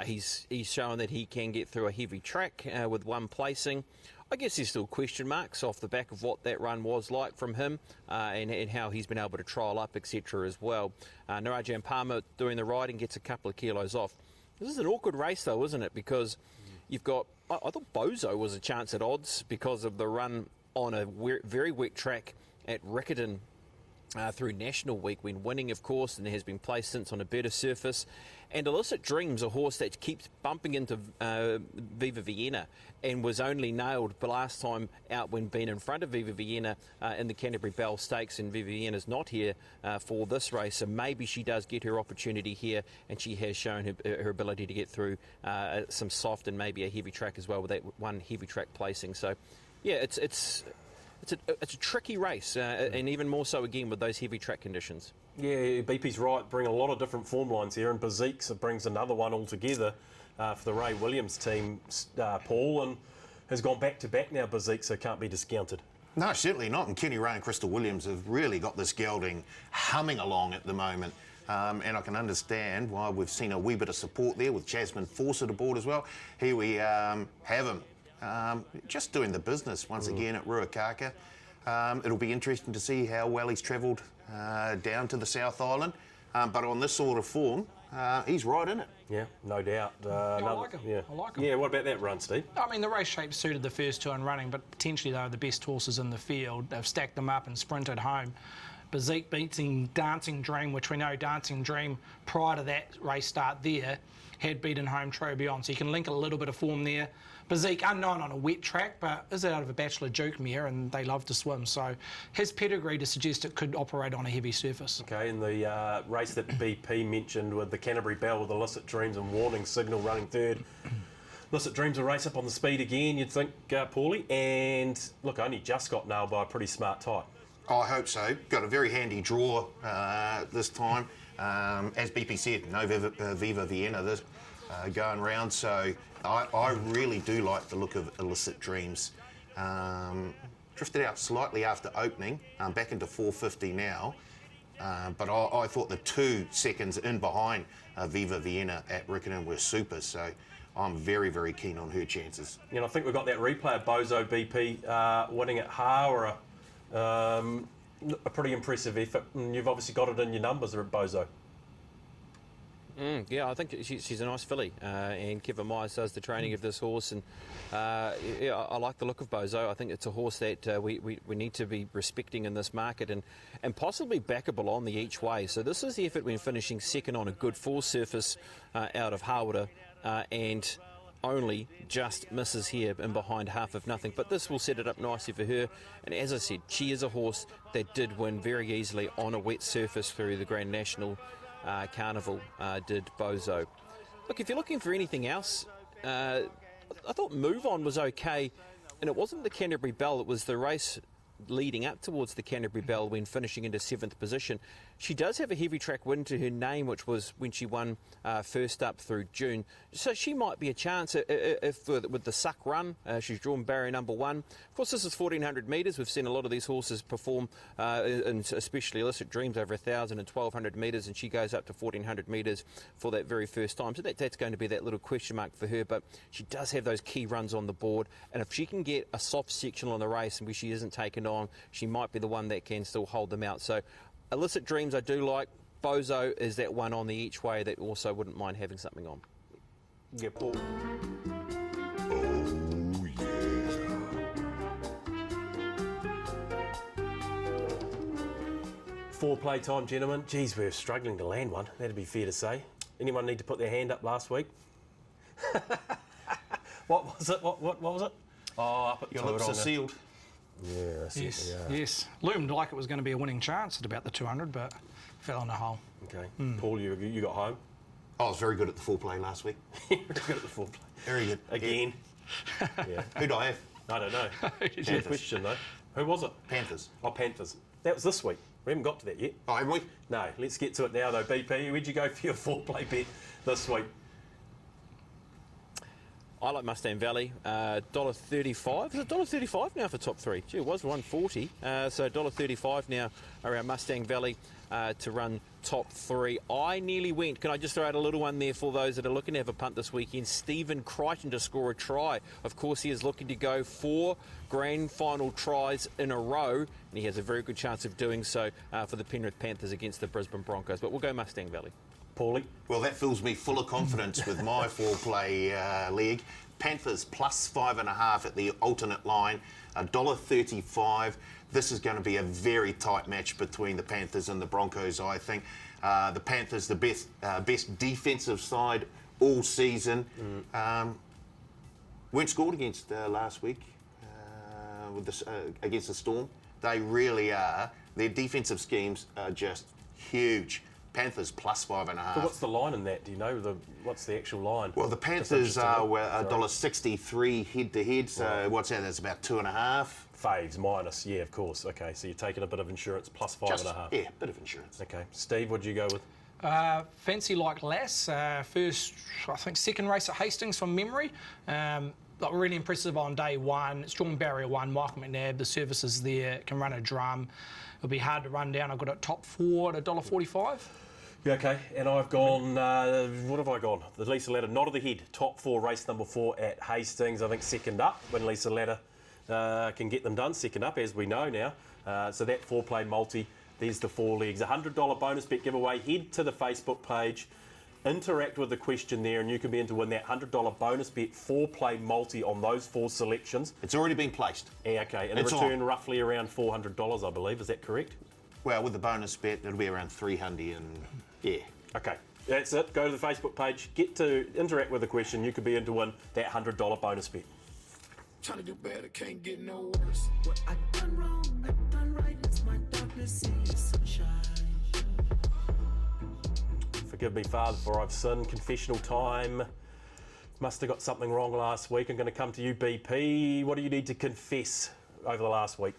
He's shown that he can get through a heavy track with 1 placing. I guess there's still question marks off the back of what that run was like from him and how he's been able to trial up, etc. as well. Narajan Palmer doing the riding gets a couple of kilos off. This is an awkward race though, isn't it? Because you've got, I thought Bozo was a chance at odds because of the run on a very wet track at Riccarton through National Week when winning, of course, and has been placed since on a better surface. And Illicit Dreams, a horse that keeps bumping into Viva Vienna and was only nailed the last time out when being in front of Viva Vienna in the Canterbury Bell Stakes, and Viva Vienna's not here for this race, so maybe she does get her opportunity here, and she has shown her ability to get through some soft and maybe a heavy track as well with that 1 heavy track placing. So, yeah, it's it's a tricky race, and even more so again with those heavy track conditions. Yeah, BP's right. Bring a lot of different form lines here, and Bezique brings another one altogether for the Ray Williams team, Paul, and has gone back-to-back now, Bezique, so can't be discounted. No, certainly not. And Kenny Ray and Crystal Williams have really got this gelding humming along at the moment. And I can understand why we've seen a wee bit of support there with Jasmine Fawcett aboard as well. Here we have him just doing the business once again at Riccarton. It'll be interesting to see how well he's travelled down to the South Island. But on this sort of form, he's right in it. Yeah, no doubt. I like him. Yeah. I like him. Yeah, what about that run, Steve? I mean, the race shape suited the first two and running, but potentially they were the best horses in the field. They've stacked them up and sprinted home. Bezique beating Dancing Dream, which we know Dancing Dream, prior to that race start there, had beaten home Trobion. So you can link a little bit of form there. Bezique, unknown on a wet track, but is out of a Bachelor Duke mare, and they love to swim. So his pedigree to suggest it could operate on a heavy surface. Okay, in the race that BP mentioned with the Canterbury Bell with Illicit Dreams and Warning Signal running third. Illicit Dreams will race up on the speed again, you'd think, Paulie. And look, only just got nailed by a pretty smart type. I hope so. Got a very handy draw this time. As BP said, no Viva Vienna this, going round. So I really do like the look of Illicit Dreams. Drifted out slightly after opening, back into 450 now. But I thought the 2 seconds in behind Viva Vienna at Riccarton were super. So I'm very, very keen on her chances. You know, I think we've got that replay of Bozo BP winning at Hara. A pretty impressive effort, and you've obviously got it in your numbers there at Bozo. Yeah, I think she's a nice filly, and Kevin Myers does the training of this horse, and yeah, I like the look of Bozo. I think it's a horse that we need to be respecting in this market, and possibly backable on the each way. So this is the effort when finishing second on a good full surface out of Hawara, and only just misses here in behind half of nothing. But this will set it up nicely for her. And as I said, she is a horse that did win very easily on a wet surface through the Grand National Carnival, did Bozo. Look, if you're looking for anything else, I thought Move On was okay. And it wasn't the Canterbury Bell, it was the race leading up towards the Canterbury Bell when finishing into 7th position. She does have a heavy track win to her name, which was when she won first up through June. So she might be a chance if with the Suck run. She's drawn barrier number 1. Of course, this is 1,400 metres. We've seen a lot of these horses perform, and especially Illicit Dreams, over 1,000 and 1,200 metres, and she goes up to 1,400 metres for that very first time. So that's going to be that little question mark for her, but she does have those key runs on the board, and if she can get a soft section on the race and where she isn't taken on, she might be the one that can still hold them out. So Illicit Dreams I do like. Bozo is that one on the each way that also wouldn't mind having something on. Yeah, Paul. Oh, yeah. Foreplay time, gentlemen. Geez, we're struggling to land one. That'd be fair to say. Anyone need to put their hand up last week? What was it? What was it? Oh, up at Your lips are sealed. Yeah, that's Yes, it, yeah. yes. Loomed like it was going to be a winning chance at about the 200, but fell in a hole. Okay. Paul, you got home? I was very good at the Foreplay last week. Very good at the Foreplay. Very good. Again. Yeah. Who do I have? I don't know. It's your question, though. Who was it? Panthers. Oh, Panthers. That was this week. We haven't got to that yet. Oh, haven't we? No, let's get to it now, though. BP, where'd you go for your Foreplay bet this week? I like Mustang Valley, $1.35. Is it $1.35 now for top 3? Gee, it was $1.40. So $1.35 now around Mustang Valley to run top 3. I nearly went. Can I just throw out a little one there for those that are looking to have a punt this weekend? Stephen Crichton to score a try. Of course, he is looking to go 4 grand final tries in a row, and he has a very good chance of doing so for the Penrith Panthers against the Brisbane Broncos. But we'll go Mustang Valley. Paulie? Well, that fills me full of confidence with my Foreplay leg. Panthers plus 5.5 at the alternate line, $1.35. This is going to be a very tight match between the Panthers and the Broncos, I think. The Panthers, the best defensive side all season. Weren't scored against last week against the Storm. They really are. Their defensive schemes are just huge. Panthers plus 5.5. So what's the line in that? Do you know what's the actual line? Well, the Panthers are $1.63 head-to-head, so what's that? That's about 2.5. Faves minus, yeah, of course. Okay, so you're taking a bit of insurance plus 5.5. Yeah, a bit of insurance. Okay, Steve, what did you go with? Fancy like Lass, first, I think, second race at Hastings from memory. Like really impressive on day one. Strong barrier one, Michael McNabb, the service is there, can run a drum. It'll be hard to run down. I've got it top 4 at $1.45. Yeah, okay, and I've gone, what have I gone? The Lisa Ladder, Nod of the Head, top 4, race number 4 at Hastings. I think second up when Lisa Ladder can get them done, second up, as we know now. So that Foreplay multi, there's the 4 legs. $100 bonus bet giveaway. Head to the Facebook page, interact with the question there, and you can be in to win that $100 bonus bet Foreplay multi on those 4 selections. It's already been placed. Yeah, okay, and the return roughly around $400, I believe. Is that correct? Well, with the bonus bet, it'll be around $300 and yeah. Okay, that's it. Go to the Facebook page, get to interact with the question. You could be in to win that $100 bonus bet. Trying to do better, can't get no worse. What I done wrong, I done right. It's my darkness in your sunshine. Forgive me, Father, for I've sinned. Confessional time. Must have got something wrong last week. I'm going to come to you, BP. What do you need to confess over the last week?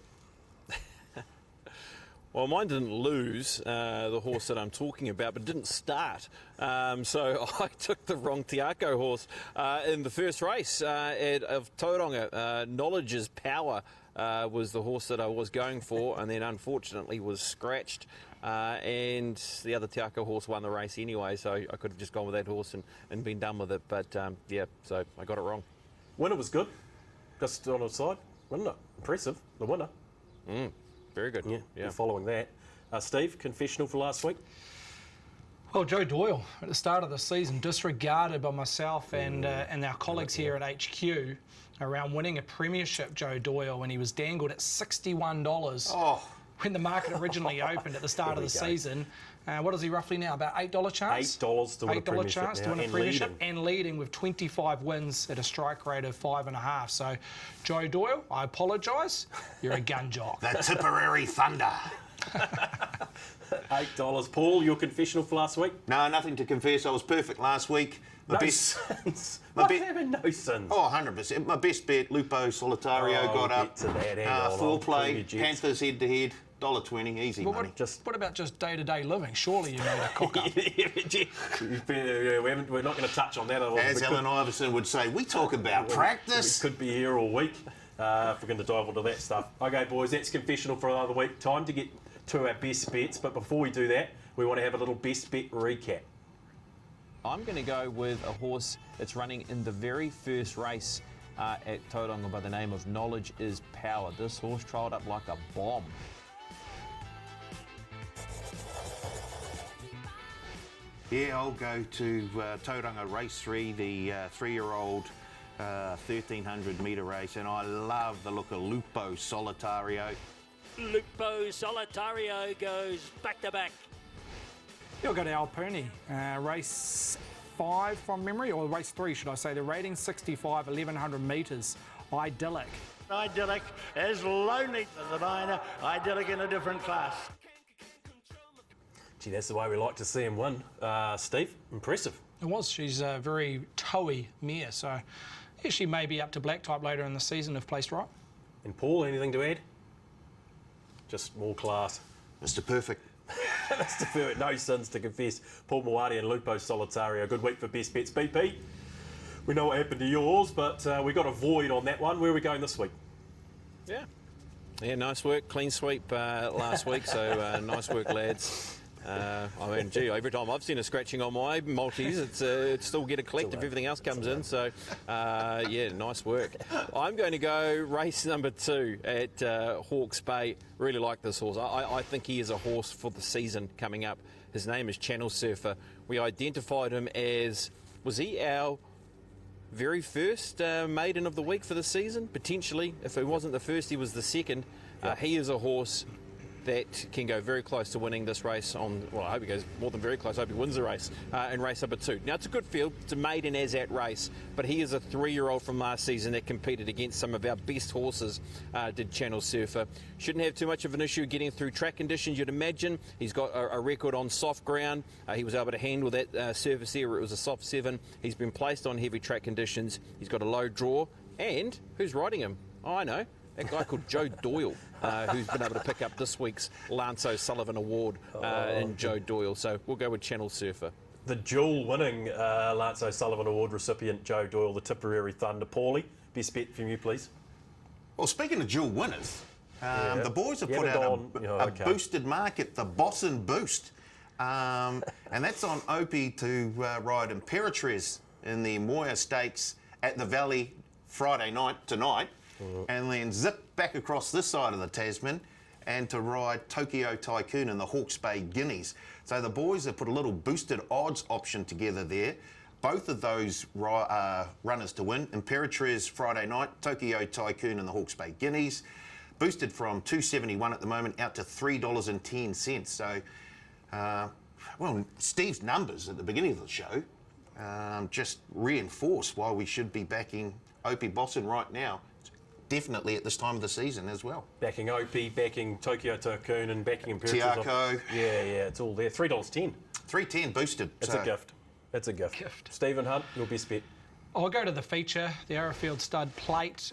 Well, mine didn't lose, the horse that I'm talking about, but didn't start. So I took the wrong Te Ako horse in the first race of Tauranga. Knowledge is Power was the horse that I was going for, and then unfortunately was scratched. And the other Te Ako horse won the race anyway, so I could have just gone with that horse and been done with it. But yeah, so I got it wrong. Winner was good. Just on its side, wasn't it? Impressive, the winner. Very good. Yeah, you're following that. Steve, confessional for last week? Well, Joe Doyle, at the start of the season, disregarded by myself and our colleagues here at HQ around winning a premiership, Joe Doyle, when he was dangled at $61 when the market originally opened at the start of the season. What is he roughly now? About $8 chance? $8 to win a premiership chance to win a premiership and leading with 25 wins at a strike rate of 5.5. So, Joe Doyle, I apologise. You're a gun jock. The Tipperary Thunder. $8. Paul, your confessional for last week? No, nothing to confess. I was perfect last week. No sins. What having no sins? Oh, 100%. My best bet, Lupo Solitario, got up. To that. Foreplay, Panthers head-to-head. $1.20, easy money. What about just day-to-day living? Surely you made a cock-up. We're not going to touch on that. As Alan Iverson would say, we talk about practice. We could be here all week if we're going to dive into that stuff. Okay, boys, that's confessional for another week. Time to get to our best bets. But before we do that, we want to have a little best bet recap. I'm going to go with a horse that's running in the very first race at Tauranga by the name of Knowledge is Power. This horse trialled up like a bomb. Yeah, I'll go to Tauranga Race 3, the 3-year-old 1,300 metre race, and I love the look of Lupo Solitario. Lupo Solitario goes back-to-back. You'll go to Alpuni, race 5 from memory, or race 3, should I say. The rating 65, 1,100 metres. Idyllic. Idyllic is lonely as a diner. Idyllic in a different class. Gee, that's the way we like to see him win. Steve, impressive. It was. She's a very towy mare, so yeah, she may be up to black type later in the season if placed right. And Paul, anything to add? Just more class. Mr. Perfect. Mr. Perfect, no sins to confess. Paul Maoate and Lupo Solitario. Good week for best bets. BP, we know what happened to yours, but we got a void on that one. Where are we going this week? Yeah, nice work. Clean sweep last week, so nice work, lads. I mean, gee, every time I've seen a scratching on my multis, it's still get a collect if everything else comes in. So, yeah, nice work. I'm going to go race number 2 at Hawke's Bay. Really like this horse. I think he is a horse for the season coming up. His name is Channel Surfer. We identified him as, was he our very first maiden of the week for the season? Potentially. If he wasn't the first, he was the second. He is a horse that can go very close to winning this race on, well, I hope he goes more than very close. I hope he wins the race in race number 2. Now, it's a good field. It's a maiden as at race, but he is a 3-year-old from last season that competed against some of our best horses, did Channel Surfer. Shouldn't have too much of an issue getting through track conditions, you'd imagine. He's got a record on soft ground. He was able to handle that surface area. It was a soft 7. He's been placed on heavy track conditions. He's got a low draw. And who's riding him? Oh, I know. That guy called Joe Doyle, who's been able to pick up this week's Lance O'Sullivan Award in Joe Doyle. So we'll go with Channel Surfer. The dual-winning Lance O'Sullivan Award recipient, Joe Doyle, the Tipperary Thunder. Paulie, best bet from you, please. Well, speaking of dual winners, the boys have put out a boosted market, the Boston Boost. And that's on Opie to ride Imperatriz in the Moya Stakes at the Valley Friday night tonight. And then zip back across this side of the Tasman and to ride Tokyo Tycoon in the Hawke's Bay Guineas. So the boys have put a little boosted odds option together there. Both of those runners to win, Imperatriz Friday night, Tokyo Tycoon in the Hawke's Bay Guineas, boosted from $2.71 at the moment out to $3.10. So, well, Steve's numbers at the beginning of the show just reinforce why we should be backing Opie Boston right now. Definitely at this time of the season as well. Backing Opie, backing Tokyo Tycoon and backing Imperatriz. Tiaco. Yeah, it's all there. $3.10. $3.10 boosted. It's a gift. It's a gift. Stephen Hunt, your best bet. I'll go to the feature, the Arrowfield Stud Plate.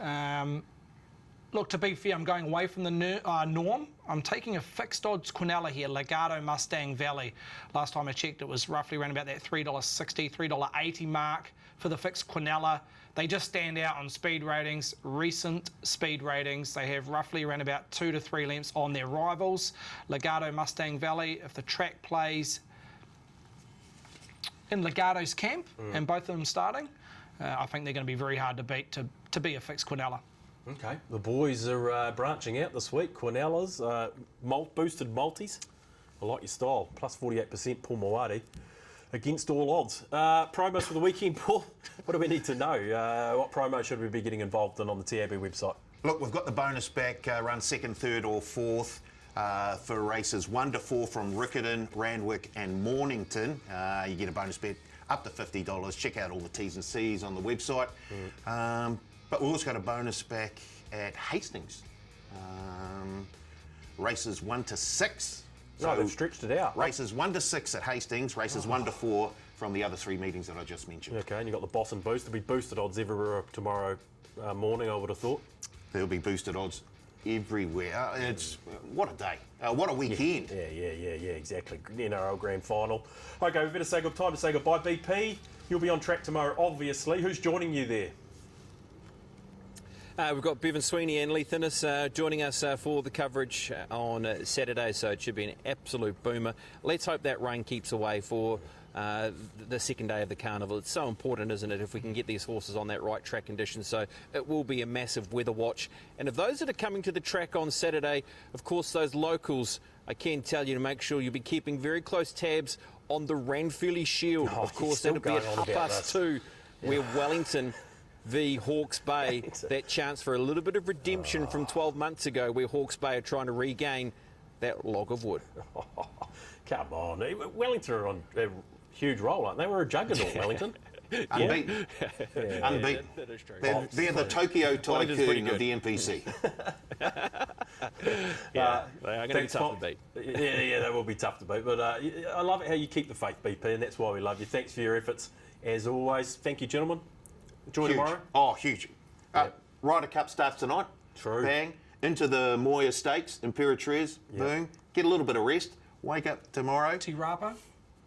Look, to be fair, I'm going away from the norm. I'm taking a fixed odds Quinella here, Legato Mustang Valley. Last time I checked, it was roughly around about that $3.60, $3.80 mark for the fixed Quinella. They just stand out on speed ratings, recent speed ratings. They have roughly around about 2 to 3 lengths on their rivals. Legato Mustang Valley, if the track plays in Legato's camp and both of them starting, I think they're going to be very hard to beat to be a fixed Quinella. Okay, the boys are branching out this week. Quinellas, boosted multis. I like your style. Plus 48% Paul Maoate. Against all odds. Promos for the weekend, Paul. What do we need to know? What promo should we be getting involved in on the TAB website? Look, we've got the bonus back, run 2nd, 3rd or 4th for races 1 to 4 from Riccarton, Randwick and Mornington. You get a bonus bet up to $50. Check out all the T's and C's on the website. But we've also got a bonus back at Hastings. Races 1 to 6. So they've stretched it out. Races 1 to 6 at Hastings, races 1 to 4 from the other 3 meetings that I just mentioned. Okay, and you've got the Boston Boost. There'll be boosted odds everywhere tomorrow morning, I would have thought. There'll be boosted odds everywhere. It's what a day. What a weekend. Yeah, exactly. NRL Grand Final. Okay, we better say time to say goodbye. BP, you'll be on track tomorrow, obviously. Who's joining you there? We've got Bevan Sweeney and Lee Thinnis joining us for the coverage on Saturday, so it should be an absolute boomer. Let's hope that rain keeps away for the second day of the carnival. It's so important, isn't it, if we can get these horses on that right track condition, so it will be a massive weather watch. And of those that are coming to the track on Saturday, of course, those locals, I can tell you to make sure you'll be keeping very close tabs on the Ranfurly Shield. Of course, that'll be at 2:30, where Wellington v Hawke's Bay, that chance for a little bit of redemption from 12 months ago, where Hawke's Bay are trying to regain that log of wood. Come on, Wellington are on a huge roll, aren't they? We're a juggernaut, Wellington. Unbeaten. Unbeaten. They're the Tokyo Tycoon of the NPC. They are going to be tough to beat. Yeah, they will be tough to beat. But I love it how you keep the faith, BP, and that's why we love you. Thanks for your efforts, as always. Thank you, gentlemen. Enjoy tomorrow. Oh, huge. Ryder Cup starts tonight. True. Bang. Into the Moya Stakes, Imperatriz. Boom. Get a little bit of rest. Wake up tomorrow. Tirapa.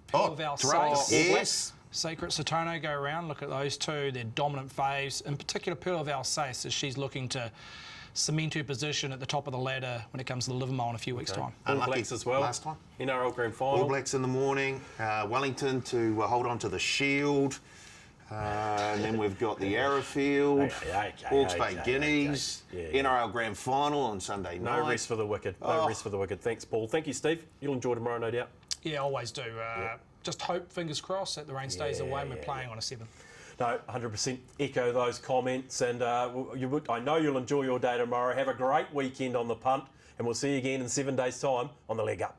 Pearl of Alsace. Yes. Secret Satono go around. Look at those two. They're dominant faves. In particular, Pearl of Alsace, as she's looking to cement her position at the top of the ladder when it comes to the Livermore in a few weeks' time. All Blacks as well. Last time. NRL Grand Final. All Blacks in the morning. Wellington to hold on to the shield. And then we've got the Arrowfield, Hawke's Bay Guineas, NRL Grand Final on Sunday night. No rest for the wicked. No rest for the wicked. Thanks, Paul. Thank you, Steve. You'll enjoy tomorrow, no doubt. Yeah, always do. Just hope, fingers crossed, that the rain stays away and we're playing on a 7. No, 100% echo those comments. And I know you'll enjoy your day tomorrow. Have a great weekend on the punt. and we'll see you again in 7 days' time on The Leg Up.